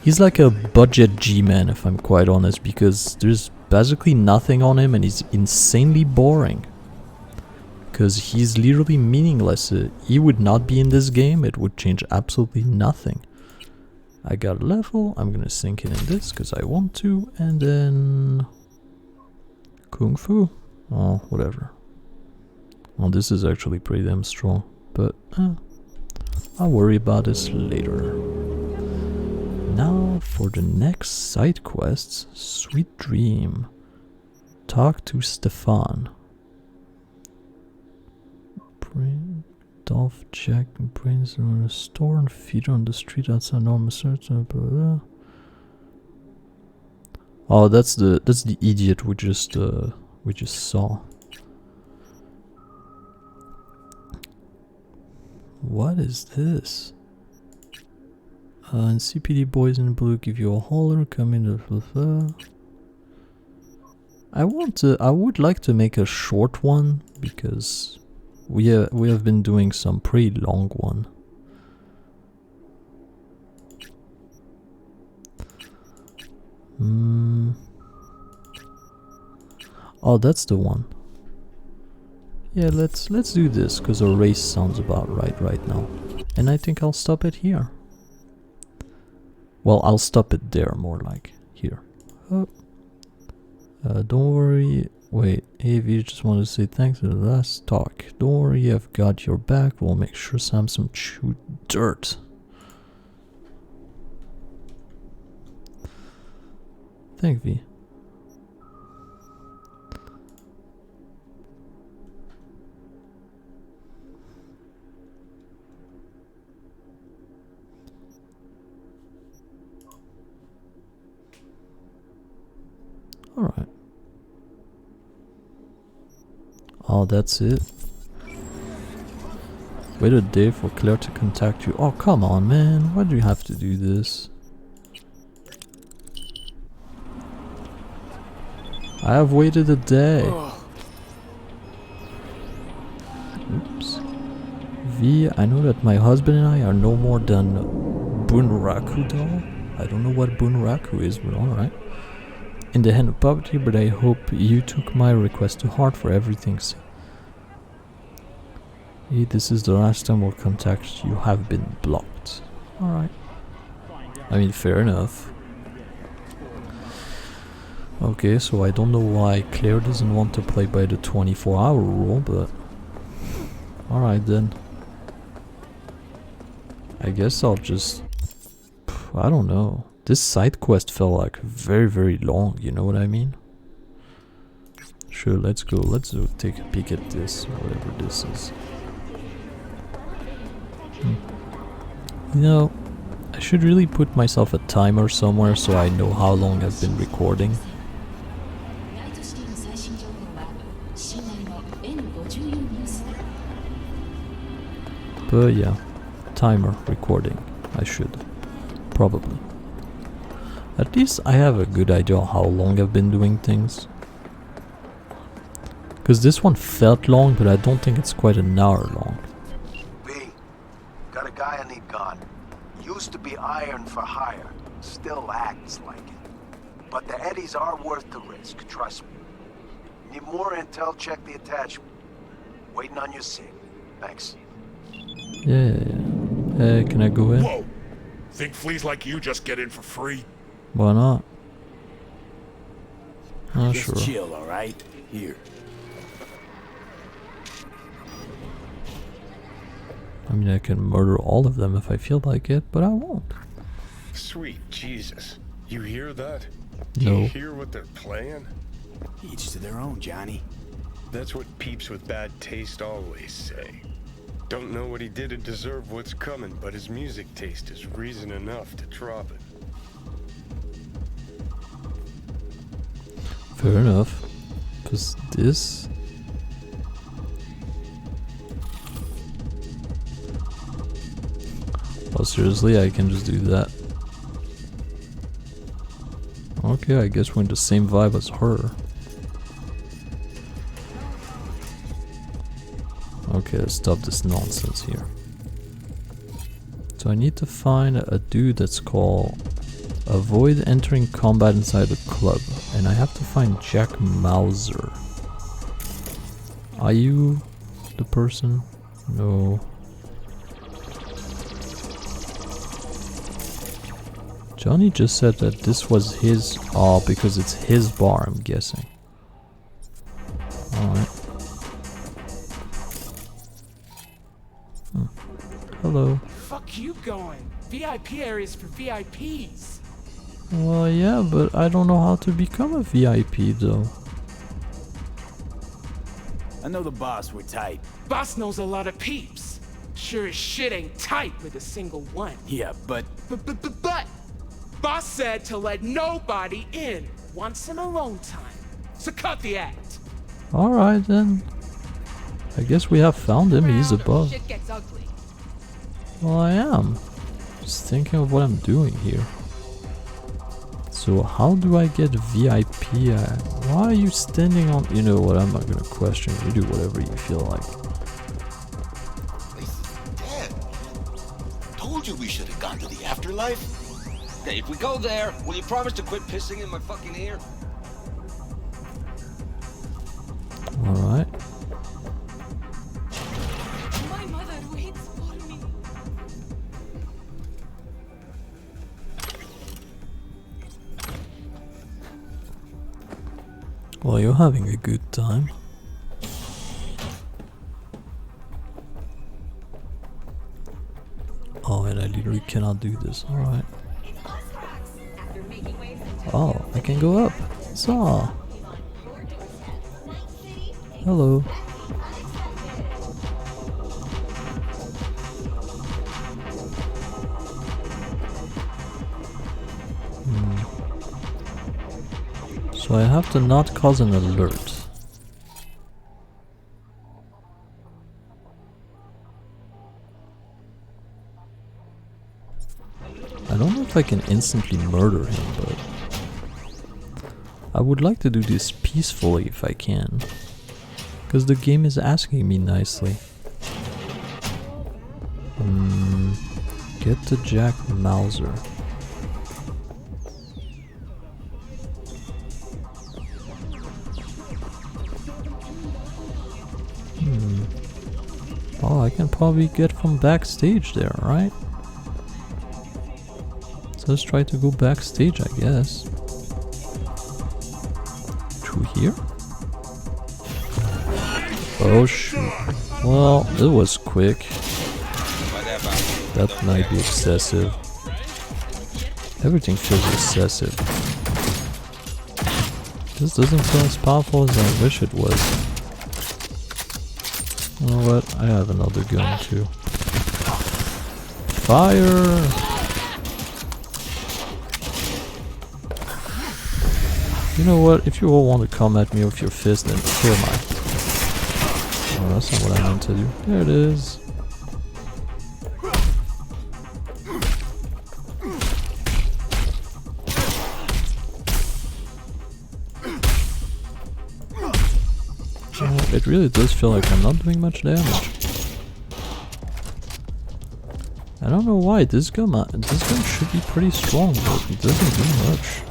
He's like a budget G-Man, if I'm quite honest, because there's basically nothing on him and he's insanely boring. Because he's literally meaningless. He would not be in this game, it would change absolutely nothing. I got a level, I'm gonna sink it in this because I want to, and then Kung Fu. Oh, whatever. Well, this is actually pretty damn strong, but I'll worry about this later. Now for the next side quests. Sweet Dream. Talk to Stefan. Dolph check brains in a store and feed on the street outside normal search. Oh, that's the idiot we just saw. What is this? And CPD boys in blue give you a holler. Come in the. I would like to make a short one because we have been doing some pretty long one. Oh, that's the one. Yeah, let's do this because a race sounds about right now, and I think I'll stop it here. Well, I'll stop it there, more like here. Oh. Don't worry. Wait, hey, if you just want to say thanks for the last talk. Don't worry, I've got your back. We'll make sure Samson chew dirt. Thank V. Alright. Oh, that's it. Wait a day for Claire to contact you. Oh, come on, man. Why do you have to do this? I have waited a day. Oops. V, I know that my husband and I are no more than Bunraku doll. I don't know what Bunraku is, but alright. In the hand of poverty, but I hope you took my request to heart for everything's. Hey, this is the last time we'll contact you. Have been blocked. Alright. I mean, fair enough. Okay, so I don't know why Claire doesn't want to play by the 24-hour rule, but alright then. I guess I'll just, I don't know. This side quest felt like very long, you know what I mean? Sure, let's go, take a peek at this, whatever this is. You know, I should really put myself a timer somewhere so I know how long I've been recording. But yeah, timer recording, I should, probably. At least I have a good idea of how long I've been doing things. Because this one felt long, but I don't think it's quite an hour long. B, got a guy I need gone. Used to be iron for hire, still acts like it. But the eddies are worth the risk, trust me. Need more intel, check the attachment. Waiting on your SIG. Thanks. Yeah. Hey, can I go in? Whoa! Think fleas like you just get in for free? Why not? Oh, Just sure. chill, alright? Here. I mean, I can murder all of them if I feel like it, but I won't. Sweet Jesus. You hear that? No. Do you hear what they're playing? Each to their own, Johnny. That's what peeps with bad taste always say. Don't know what he did to deserve what's coming, but his music taste is reason enough to drop it. Fair enough. Cause this... Oh, seriously, I can just do that. Okay, I guess we're in the same vibe as her. Okay, let's stop this nonsense here. So I need to find a dude that's called Avoid Entering Combat Inside the Club. And I have to find Jack Mauser. Are you the person? No. Johnny just said that this was his... Oh, because it's his bar, I'm guessing. Alright. Hello. Fuck you going? VIP areas for VIPs. Well, yeah, but I don't know how to become a VIP, though. I know the boss, we're tight. Boss knows a lot of peeps. Sure as shit ain't tight with a single one. Yeah, but... But... Boss said to let nobody in. Want some alone time. So cut the act. Alright then. I guess we have found him, he's above. Shit gets ugly. Well, I am. Just thinking of what I'm doing here. So how do I get VIP? Why are you standing on... You know what, I'm not gonna question. You do whatever you feel like. Place is dead. Told you we should have gone to the afterlife. Hey, if we go there, will you promise to quit pissing in my fucking ear? Alright. My mother waits for me. Well, you're having a good time. Oh, and I literally cannot do this. Alright. Oh, I can go up. Saw. Hello. So I have to not cause an alert. I don't know if I can instantly murder him, but I would like to do this peacefully if I can, because the game is asking me nicely. Get to Jack Mauser. Oh, I can probably get from backstage there, right? So let's try to go backstage, I guess. Through here? Oh shoot. Well, it was quick. That might be excessive. Everything feels excessive. This doesn't feel as powerful as I wish it was. You know what? I have another gun too. Fire! You know what? If you all want to come at me with your fist, then kill my... Oh, that's not what I meant to do. There it is. It really does feel like I'm not doing much damage. I don't know why. This gun should be pretty strong, but it doesn't do much.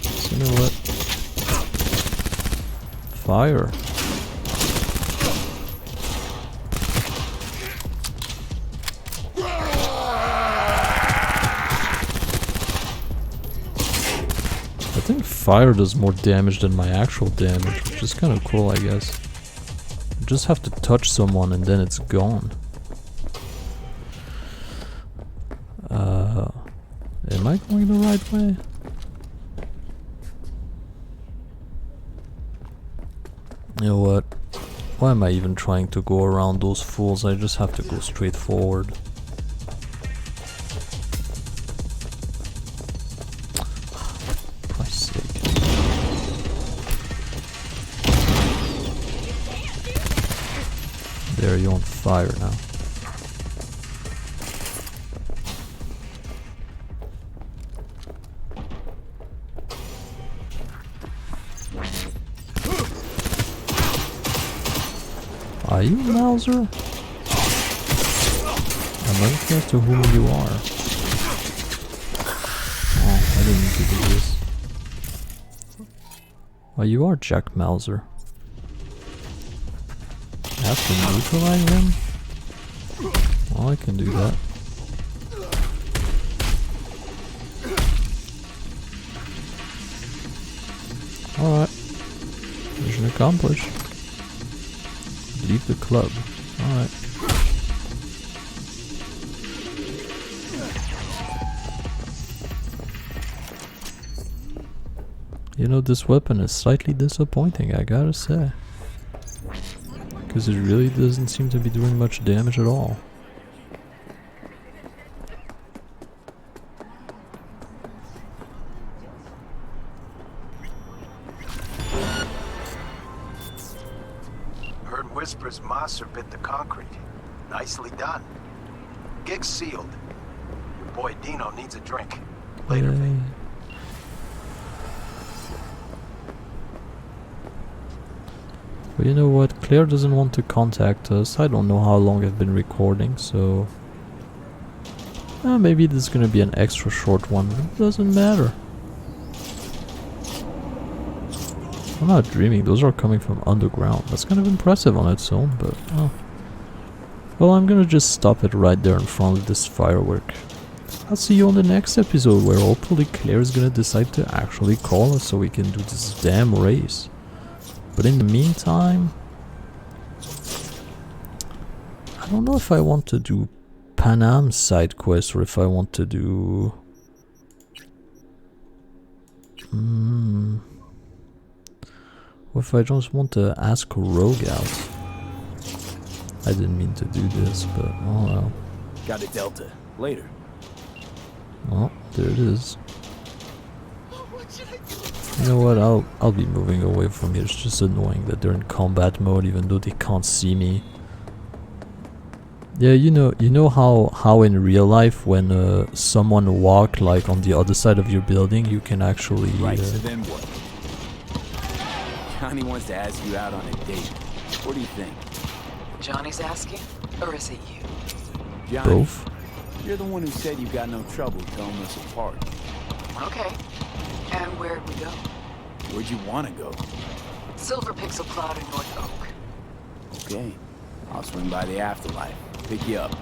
So you know what? Fire. I think fire does more damage than my actual damage, which is kind of cool, I guess. You just have to touch someone and then it's gone. Am I going the right way? You know what? Why am I even trying to go around those fools? I just have to go straight forward. For Christ's sake. There, you're on fire now. Are you Mauser? I'm unclear to whom you are. Oh, I didn't need to do this. Oh, you are Jack Mauser. I have to neutralize him? Well, I can do that. Alright. Mission accomplished. Leave the club. Alright. You know, this weapon is slightly disappointing, I gotta say. Because it really doesn't seem to be doing much damage at all. Heard whispers Maser bit the concrete. Nicely done. Gig's sealed. Your boy Dino needs a drink. Later, V. But you know what? Claire doesn't want to contact us. I don't know how long I've been recording, so... maybe this is gonna be an extra short one, but it doesn't matter. I'm not dreaming, those are coming from underground. That's kind of impressive on its own, but... oh. Well, I'm gonna just stop it right there in front of this firework. I'll see you on the next episode, where hopefully Claire is gonna decide to actually call us so we can do this damn race. But in the meantime... I don't know if I want to do Panam side quest or if I want to do... Or if I just want to ask Rogue out. I didn't mean to do this, but oh well. Got a Delta. Later. Well, there it is. You know what, I'll be moving away from here. It's just annoying that they're in combat mode even though they can't see me. Yeah, you know how in real life when someone walk like on the other side of your building, you can actually Right, so then what? Johnny wants to ask you out on a date. What do you think? Johnny's asking? Or is it you? Johnny, both? You're the one who said you got no trouble telling us apart. Okay. And where'd we go? Where'd you want to go? Silver Pixel Cloud in North Oak. Okay. I'll swing by the afterlife. Pick you up.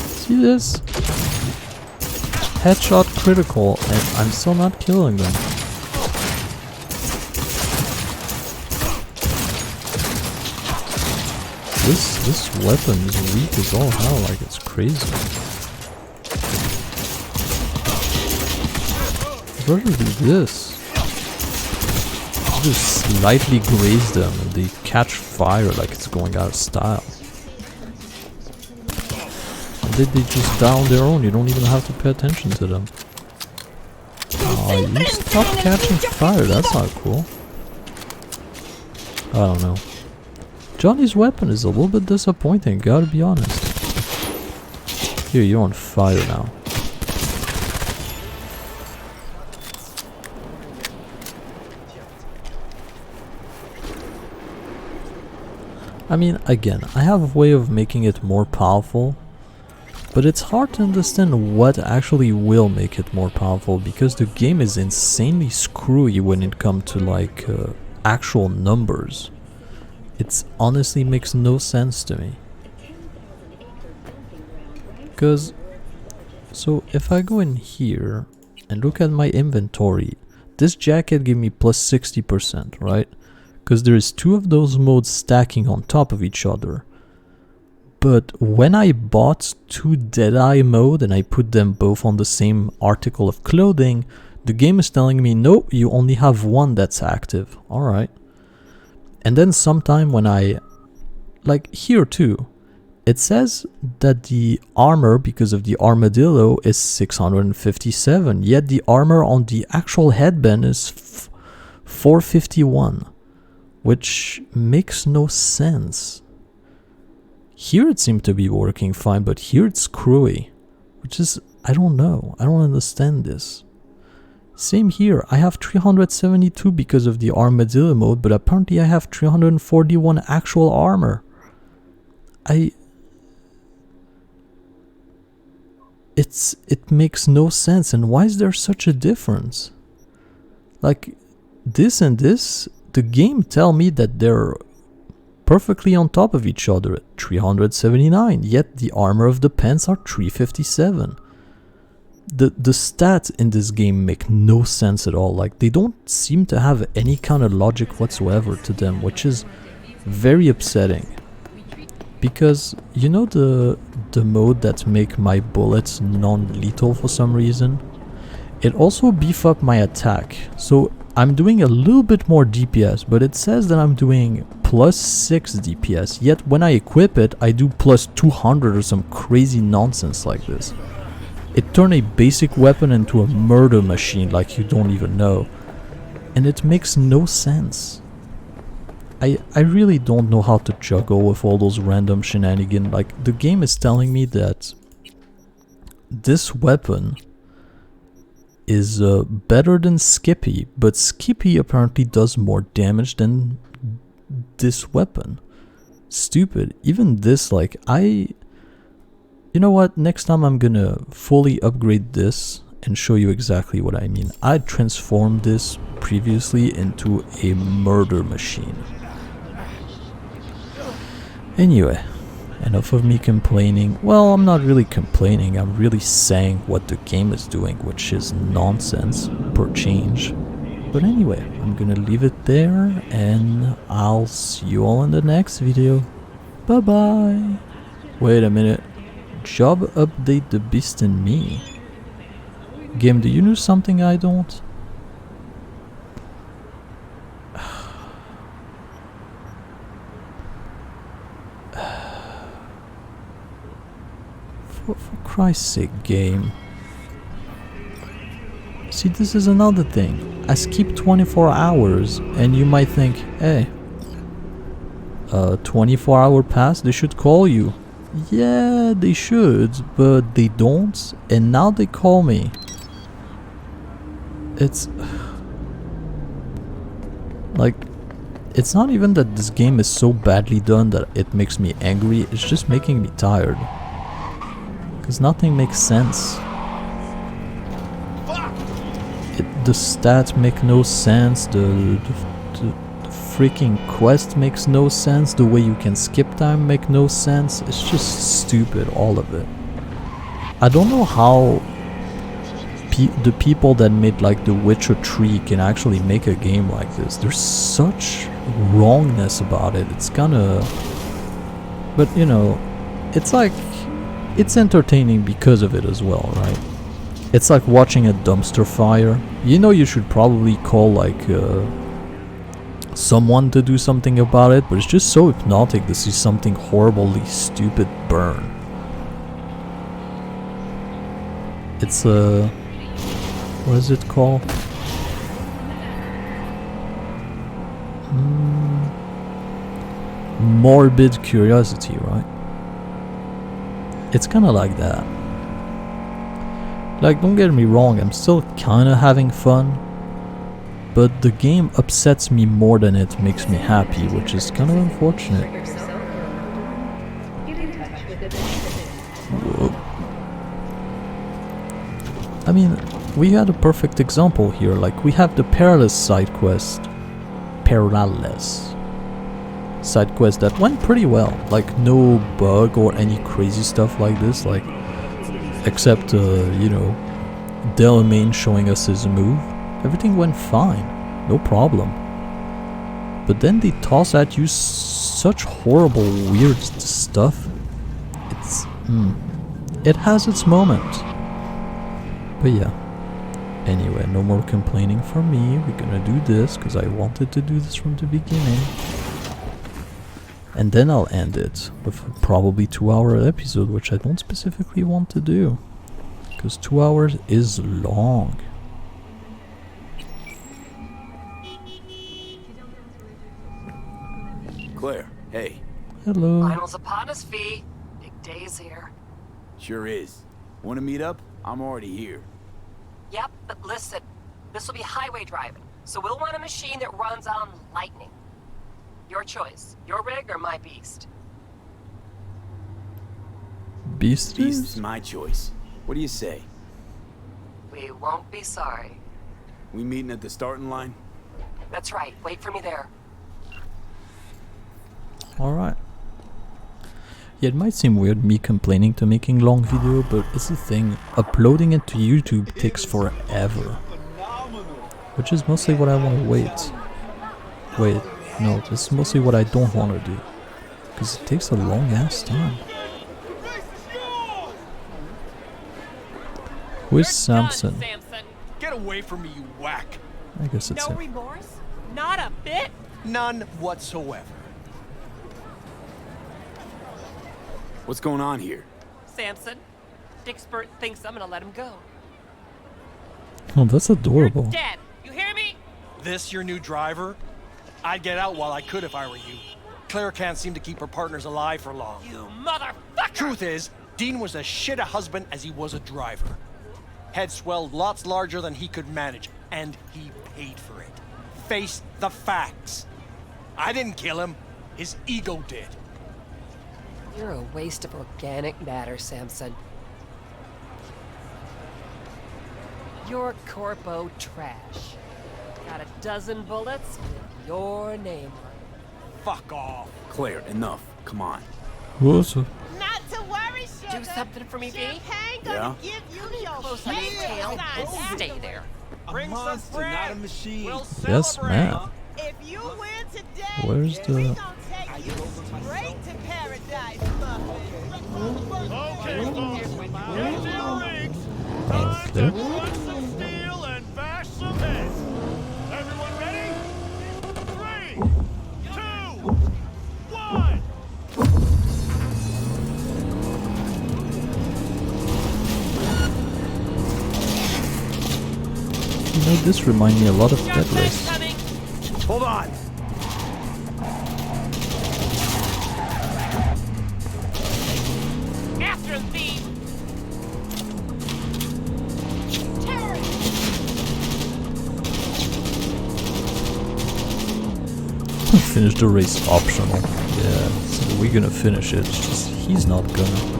See this? Headshot critical and I'm still not killing them. This weapon is weak as all hell, like it's crazy. I'd rather do this. Just slightly graze them and they catch fire like it's going out of style. And then they just die on their own, you don't even have to pay attention to them. Oh, you stop catching fire, that's not cool. I don't know. Johnny's weapon is a little bit disappointing, gotta be honest. Here, you're on fire now. I mean, again, I have a way of making it more powerful, but it's hard to understand what actually will make it more powerful because the game is insanely screwy when it comes to like actual numbers. It honestly makes no sense to me. Because, so if I go in here and look at my inventory, this jacket gave me plus 60%, right? Because there is 2 of those modes stacking on top of each other. But when I bought 2 Deadeye mode and I put them both on the same article of clothing, the game is telling me, no, you only have 1 that's active. Alright. And then sometime when I, like here too, it says that the armor, because of the armadillo, is 657, yet the armor on the actual headband is 451, which makes no sense. Here it seemed to be working fine, but here it's screwy, which is, I don't know, I don't understand this. Same here, I have 372 because of the armadillo mode, but apparently I have 341 actual armor. It makes no sense, and why is there such a difference? Like, this and this, the game tell me that they're perfectly on top of each other at 379, yet the armor of the pants are 357. The stats in this game make no sense at all. Like, they don't seem to have any kind of logic whatsoever to them, which is very upsetting. Because, you know the mode that make my bullets non-lethal for some reason? It also beef up my attack. So I'm doing a little bit more DPS, but it says that I'm doing plus 6 DPS, yet when I equip it, I do plus 200 or some crazy nonsense like this. It turned a basic weapon into a murder machine like you don't even know. And it makes no sense. I really don't know how to juggle with all those random shenanigans. Like, the game is telling me that this weapon is better than Skippy, but Skippy apparently does more damage than this weapon. Stupid. Even this, like, you know what, next time I'm gonna fully upgrade this and show you exactly what I mean. I transformed this previously into a murder machine. Anyway, enough of me complaining. Well, I'm not really complaining, I'm really saying what the game is doing, which is nonsense per change. But anyway, I'm gonna leave it there, and I'll see you all in the next video. Bye bye. Wait a minute. Job update the beast in me. Game, do you know something I don't? For Christ's sake, game. See, this is another thing. I skip 24 hours, and you might think, hey, 24-hour pass, they should call you. Yeah, they should, but they don't, and now they call me. It's like, it's not even that this game is so badly done that it makes me angry, it's just making me tired. Because nothing makes sense. The stats make no sense, the freaking quest makes no sense, the way you can skip time make no sense. It's just stupid, all of it. I don't know how the people that made like The Witcher 3 can actually make a game like this. There's such wrongness about it. It's kinda... But you know, it's like... It's entertaining because of it as well, right? It's like watching a dumpster fire. You know, you should probably call like someone to do something about it, but it's just so hypnotic to see something horribly stupid burn. It's what is it called? Morbid curiosity, right? It's kind of like that. Like, don't get me wrong, I'm still kind of having fun, but the game upsets me more than it makes me happy, which is kind of unfortunate. Whoa. I mean, we had a perfect example here. Like, we have the Perilous side quest. Perilous side quest that went pretty well. Like, no bug or any crazy stuff like this. Like, except, you know, Delamain showing us his move. Everything went fine, no problem. But then they toss at you such horrible, weird stuff. It's... it has its moment. But yeah. Anyway, no more complaining from me. We're gonna do this, because I wanted to do this from the beginning. And then I'll end it with a probably 2-hour episode, which I don't specifically want to do. Because 2 hours is long. Claire, hey. Hello. Finals upon us, V. Big day's here. Sure is. Want to meet up? I'm already here. Yep, but listen. This will be highway driving, so we'll want a machine that runs on lightning. Your choice. Your rig or my beast? Beast is my choice. What do you say? We won't be sorry. We meeting at the starting line? That's right. Wait for me there. Alright. Yeah, it might seem weird me complaining to making long video, but it's the thing. Uploading it to YouTube takes forever. Which is mostly what I want to wait. Wait, no, this is mostly what I don't want to do. Because it takes a long ass time. Who is Samson? Get away from me, you whack. I guess it's No him. remorse? Not a bit? None whatsoever. What's going on here? Samson, Dickspert thinks I'm gonna let him go. Oh, that's adorable. You're dead. You hear me? This your new driver? I'd get out while I could if I were you. Claire can't seem to keep her partners alive for long. You motherfucker! Truth is, Dean was as shit a husband as he was a driver. Head swelled lots larger than he could manage, and he paid for it. Face the facts. I didn't kill him. His ego did. You're a waste of organic matter, Samson. You're corpo trash. Got a dozen bullets with your name on it. Fuck off. Claire, enough. Come on. What's up? Not to worry, sugar. Do something for me, V. Champagne Yeah? gonna give you your Close on his tail and stay there. Bring some bread. We'll Yes, celebrate. man. If you win today, Where's the... we gonna take you straight to paradise, Muffin. Okay, folks. Get to your rings. Thanks, Time Claire. to crunch some steel and bash some heads. Everyone ready? 3, 2, 1. You know, this reminds me a lot of Dead Race. Hold on. After him, thief! Finish the race optional. Yeah, so we're gonna finish it. It's just he's not gonna.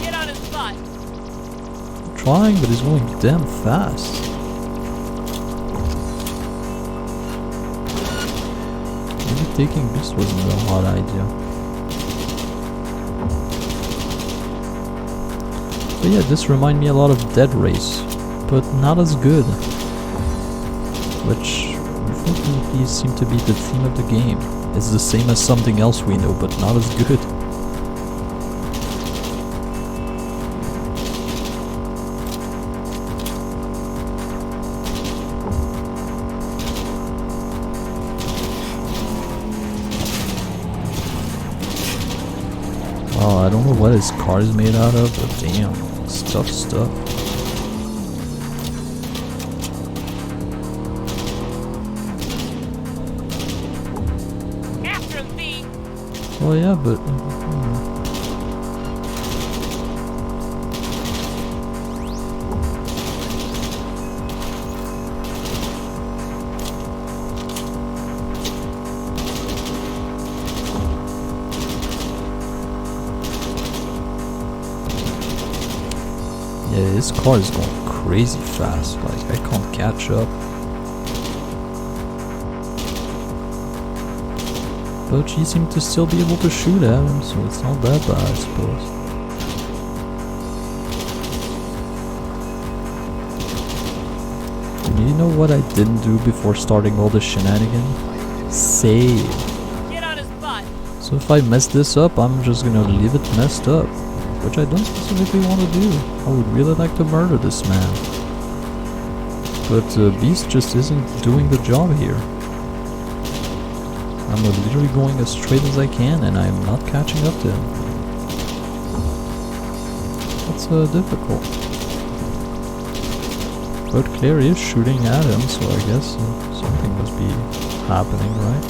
Get on his butt. Trying, but he's going damn fast. Maybe taking Beast wasn't a hard idea. But yeah, this reminds me a lot of Dead Race, but not as good. Which unfortunately seemed to be the theme of the game. It's the same as something else we know, but not as good. Oh, I don't know what his car is made out of, but damn, it's tough stuff. After him, thief! Well, yeah, but... car is going crazy fast, like I can't catch up. But she seemed to still be able to shoot at him, so it's not that bad, I suppose. And you know what I didn't do before starting all the shenanigans? Save. Get on his butt. So if I mess this up, I'm just gonna leave it messed up. Which I don't specifically want to do. I would really like to murder this man. But Beast just isn't doing the job here. I'm literally going as straight as I can and I'm not catching up to him. That's difficult. But Claire is shooting at him, so I guess something must be happening, right?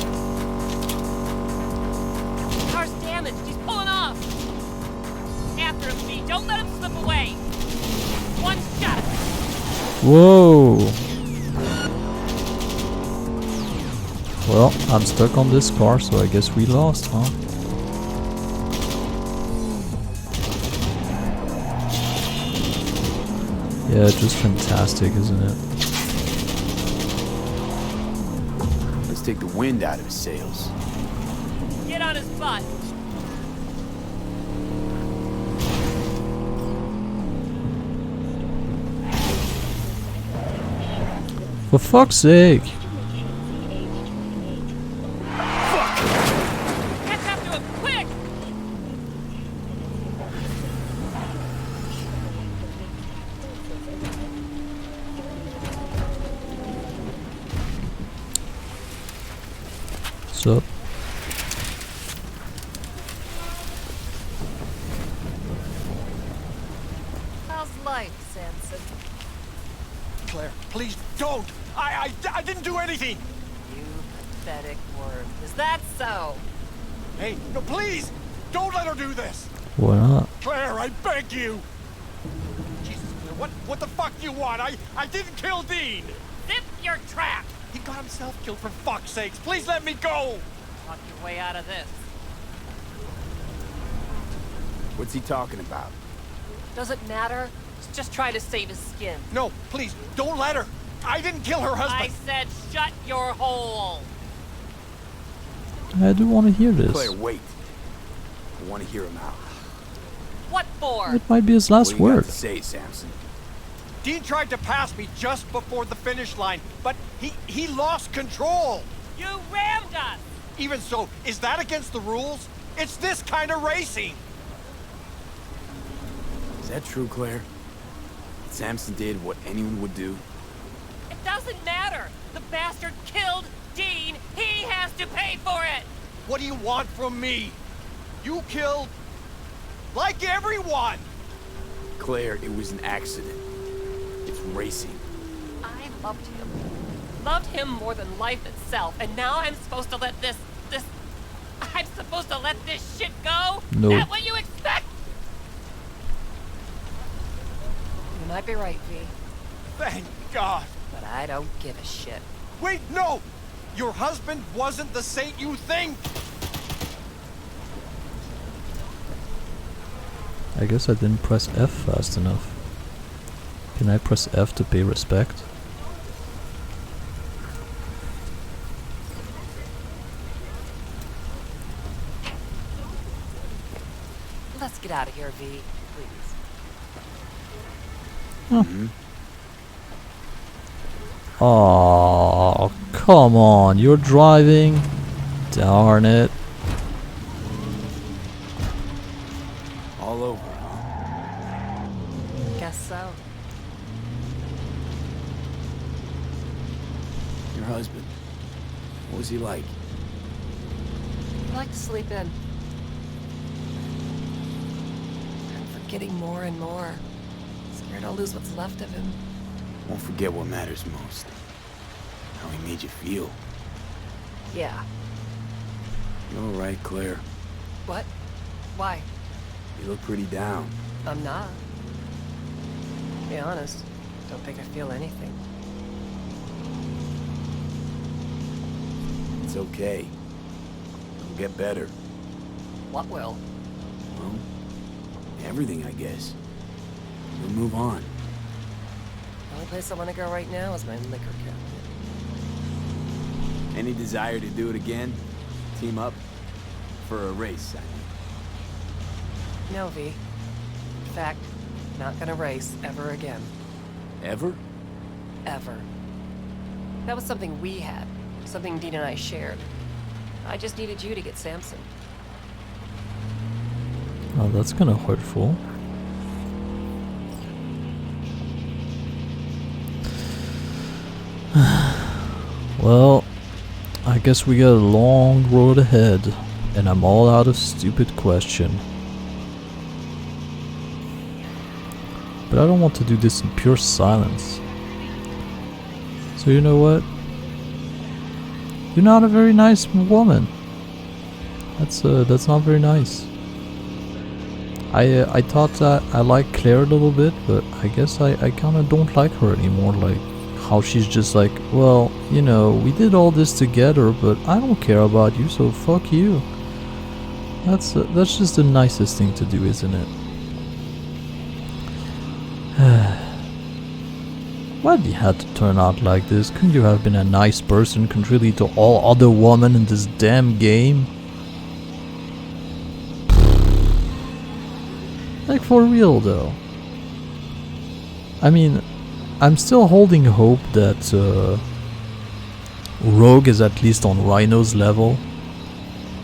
Car's damaged. He's pulling off. After him, V. Don't let him slip away. One shot. Whoa! Well, I'm stuck on this car, so I guess we lost, huh? Yeah, just fantastic, isn't it? Let's take the wind out of his sails. Get on his butt. For fuck's sake! Catch up to him, quick! What's up? How's life, Samson? Claire, please don't! I didn't do anything! You pathetic worm. Is that so? Hey, no, please! Don't let her do this! Why not? Claire, I beg you! Jesus, Claire, what the fuck do you want? I didn't kill Dean! Zip your trap! He got himself killed, for fuck's sakes! Please let me go! Talk your way out of this. What's he talking about? Doesn't matter. He's just trying to save his skin. No, please, don't let her! I didn't kill her husband! I said shut your hole! I do want to hear this. Claire, wait. I want to hear him out. What for? It might be his last What do you got word. to say, Samson? Dean tried to pass me just before the finish line, but he lost control! You rammed us! Even so, is that against the rules? It's this kind of racing! Is that true, Claire? Samson did what anyone would do? It doesn't matter! The bastard killed Dean! He has to pay for it! What do you want from me? You killed... like everyone! Claire, it was an accident. It's racing. I loved him. Loved him more than life itself, and now I'm supposed to let this... I'm supposed to let this shit go? No. Is that what you expect? You might be right, V. Thank God! But I don't give a shit. Wait, no! Your husband wasn't the saint you think! I guess I didn't press F fast enough. Can I press F to pay respect? Let's get out of here, V. Please. Oh, come on, you're driving? Darn it. All over, huh? Guess so. Your husband. What was he like? I like to sleep in. I'm forgetting more and more. Scared I'll lose what's left of him. Won't forget what matters most. How he made you feel. Yeah. You all right, Claire? What? Why? You look pretty down. I'm not. To be honest, don't think I feel anything. It's okay. It'll get better. What will? Well, everything, I guess. We'll move on. Only place I want to go right now is my liquor cabinet. Any desire to do it again? Team up? For a race, I mean. No, V. In fact, not gonna race ever again. Ever? Ever. That was something we had. Something Dean and I shared. I just needed you to get Samson. Oh, that's kind of hurtful. Well, I guess we got a long road ahead, and I'm all out of stupid question. But I don't want to do this in pure silence. So you know what? You're not a very nice woman. That's not very nice. I thought that I liked Claire a little bit, but I guess I kind of don't like her anymore. Like how she's just like, well, you know, we did all this together, but I don't care about you, so fuck you. That's just the nicest thing to do, isn't it? Why did you have to turn out like this? Couldn't you have been a nice person, contribute to all other women in this damn game? Like, for real though. I mean, I'm still holding hope that Rogue is at least on Rhino's level.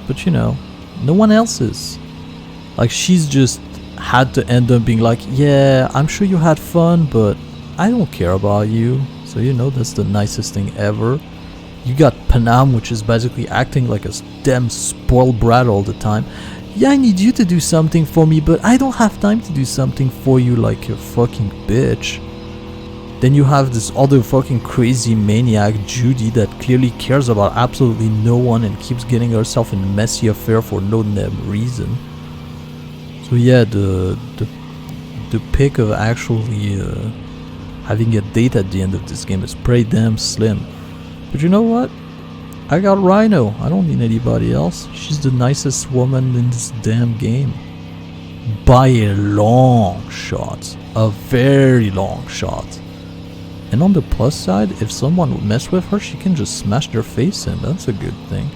But you know, no one else is. Like, she's just had to end up being like, yeah, I'm sure you had fun, but I don't care about you. So you know, that's the nicest thing ever. You got Panam, which is basically acting like a damn spoiled brat all the time. Yeah, I need you to do something for me, but I don't have time to do something for you, like a fucking bitch. Then you have this other fucking crazy maniac, Judy, that clearly cares about absolutely no one and keeps getting herself in a messy affair for no damn reason. So yeah, the pick of actually having a date at the end of this game is pretty damn slim. But you know what? I got Rhino. I don't need anybody else. She's the nicest woman in this damn game. By a long shot. A very long shot. And on the plus side, if someone would mess with her, she can just smash their face in. That's a good thing.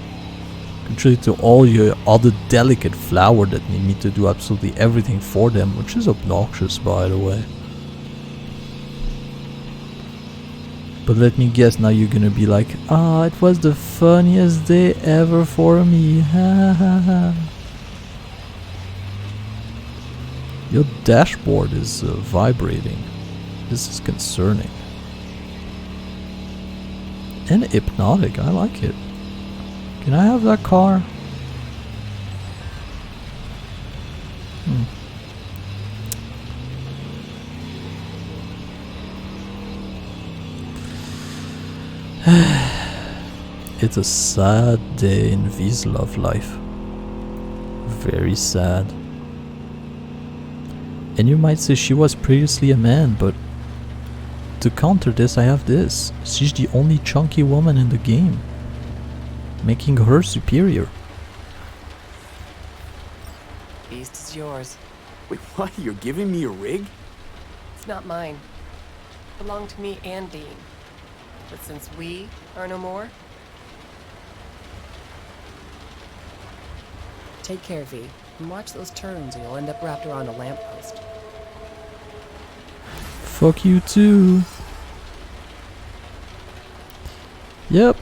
Contrary to all your other delicate flower that need me to do absolutely everything for them, which is obnoxious, by the way. But let me guess, now you're gonna be like, ah, it was the funniest day ever for me, ha ha ha. Your dashboard is vibrating. This is concerning. And hypnotic, I like it. Can I have that car? It's a sad day in V's love life. Very sad. And you might say she was previously a man, but to counter this, I have this. She's the only chunky woman in the game, making her superior. Beast is yours. Wait, what? You're giving me a rig? It's not mine. It belonged to me and Dean. But since we are no more, take care, V, and watch those turns or you'll end up wrapped around a lamppost. Fuck you too. Yep.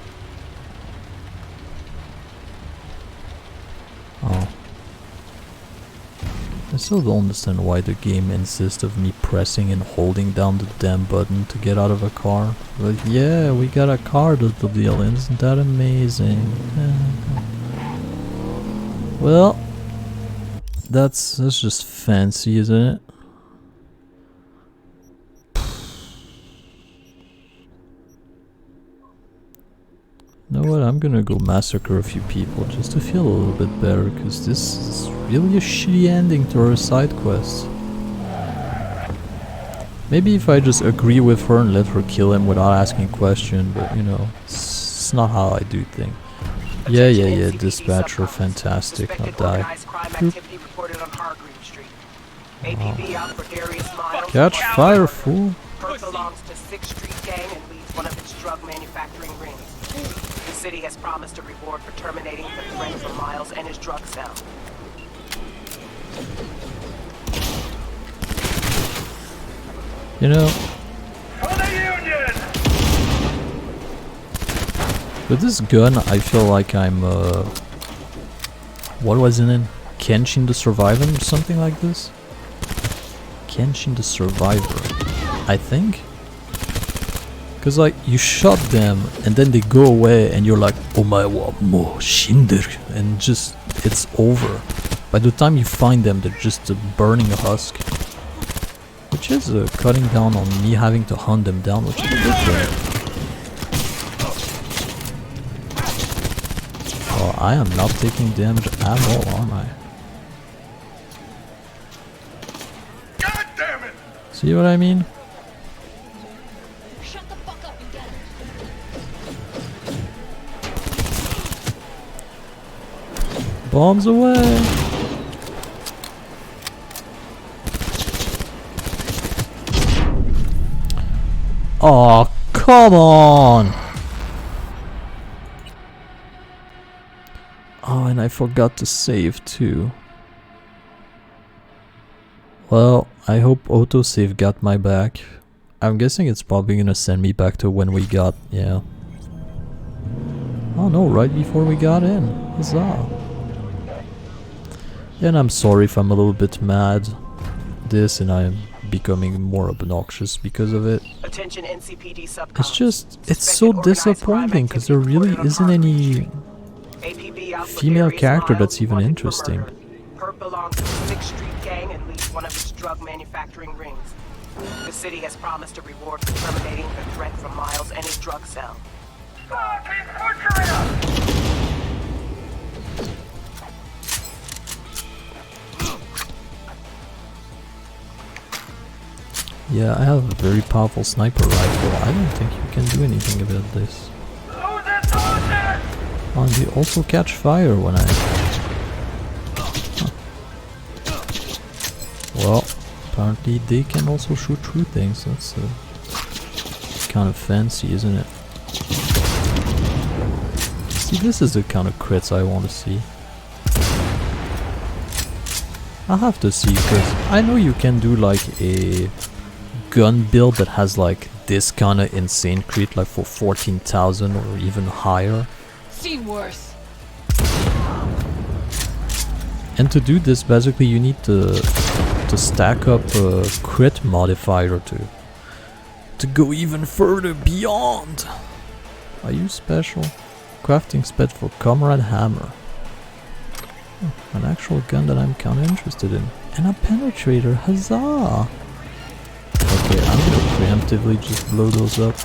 Oh. I still don't understand why the game insists of me pressing and holding down the damn button to get out of a car. Like, yeah, we got a car to deal in. Isn't that amazing? Well, that's just fancy, isn't it? You know what, I'm gonna go massacre a few people just to feel a little bit better, because this is really a shitty ending to our side quest. Maybe if I just agree with her and let her kill him without asking a question, but you know, it's not how I do things. Yeah, dispatcher, fantastic, I'll die. Oh. Catch fire, fool! Sixth Street gang and leads one of its drug manufacturing rings. The city has promised a reward for terminating the threat from Miles and his drug cell. You know, with this gun, I feel like I'm, what was it in? Kenshin the Survivor or something like this? Kenshin the Survivor, I think? Cause like, you shot them, and then they go away, and you're like, Omae wa mo shinderu, and just, it's over. By the time you find them, they're just a burning husk. Which is cutting down on me having to hunt them down, which is a good thing. Oh, I am not taking damage at all, am I? God damn it! See what I mean? Shut the fuck up and get it. Bombs away! Oh, come on! Oh, and I forgot to save too. Well, I hope autosave got my back. I'm guessing it's probably gonna send me back to when we got, yeah. Oh no, right before we got in. Huzzah. And I'm sorry if I'm a little bit mad. This and I'm becoming more obnoxious because of it. Attention NCPD subcoms. It's just, it's so disappointing because there really isn't any female character that's even interesting. Herb belongs to the Sixth Street gang and leads one of its drug manufacturing rings. The city has promised a reward for terminating the threat from Miles and his drug cell. Yeah, I have a very powerful sniper rifle. I don't think you can do anything about this. Oh, and they also catch fire when I... Huh. Well, apparently they can also shoot through things. That's kind of fancy, isn't it? See, this is the kind of crits I want to see. I'll have to see, because I know you can do like a gun build that has like this kind of insane crit, like for 14,000 or even higher. Seen worse. And to do this, basically you need to stack up a crit modifier to go even further beyond. I use special crafting spec for Comrade Hammer. Oh, an actual gun that I'm kinda interested in. And a penetrator, huzzah! Okay, I'm gonna preemptively just blow those up.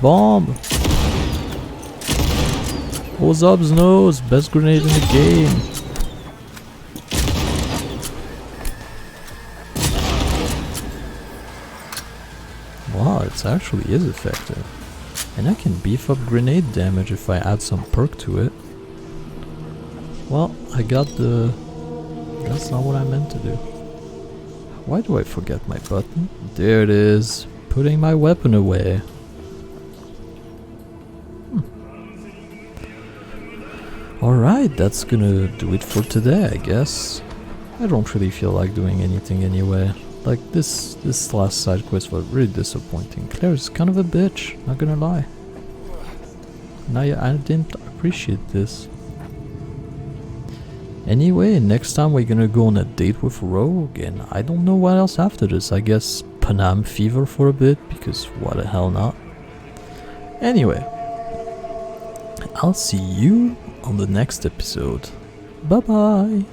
Bomb! What's up's nose? Best grenade in the game. Wow, it actually is effective. And I can beef up grenade damage if I add some perk to it. Well, I got the... That's not what I meant to do. Why do I forget my button? There it is. Putting my weapon away. Alright, that's gonna do it for today, I guess. I don't really feel like doing anything anyway. Like, this last side quest was really disappointing. Claire's kind of a bitch, not gonna lie. I didn't appreciate this. Anyway, next time we're gonna go on a date with Rogue, and I don't know what else after this. I guess Panam Fever for a bit, because why the hell not? Anyway, I'll see you on the next episode. Bye bye!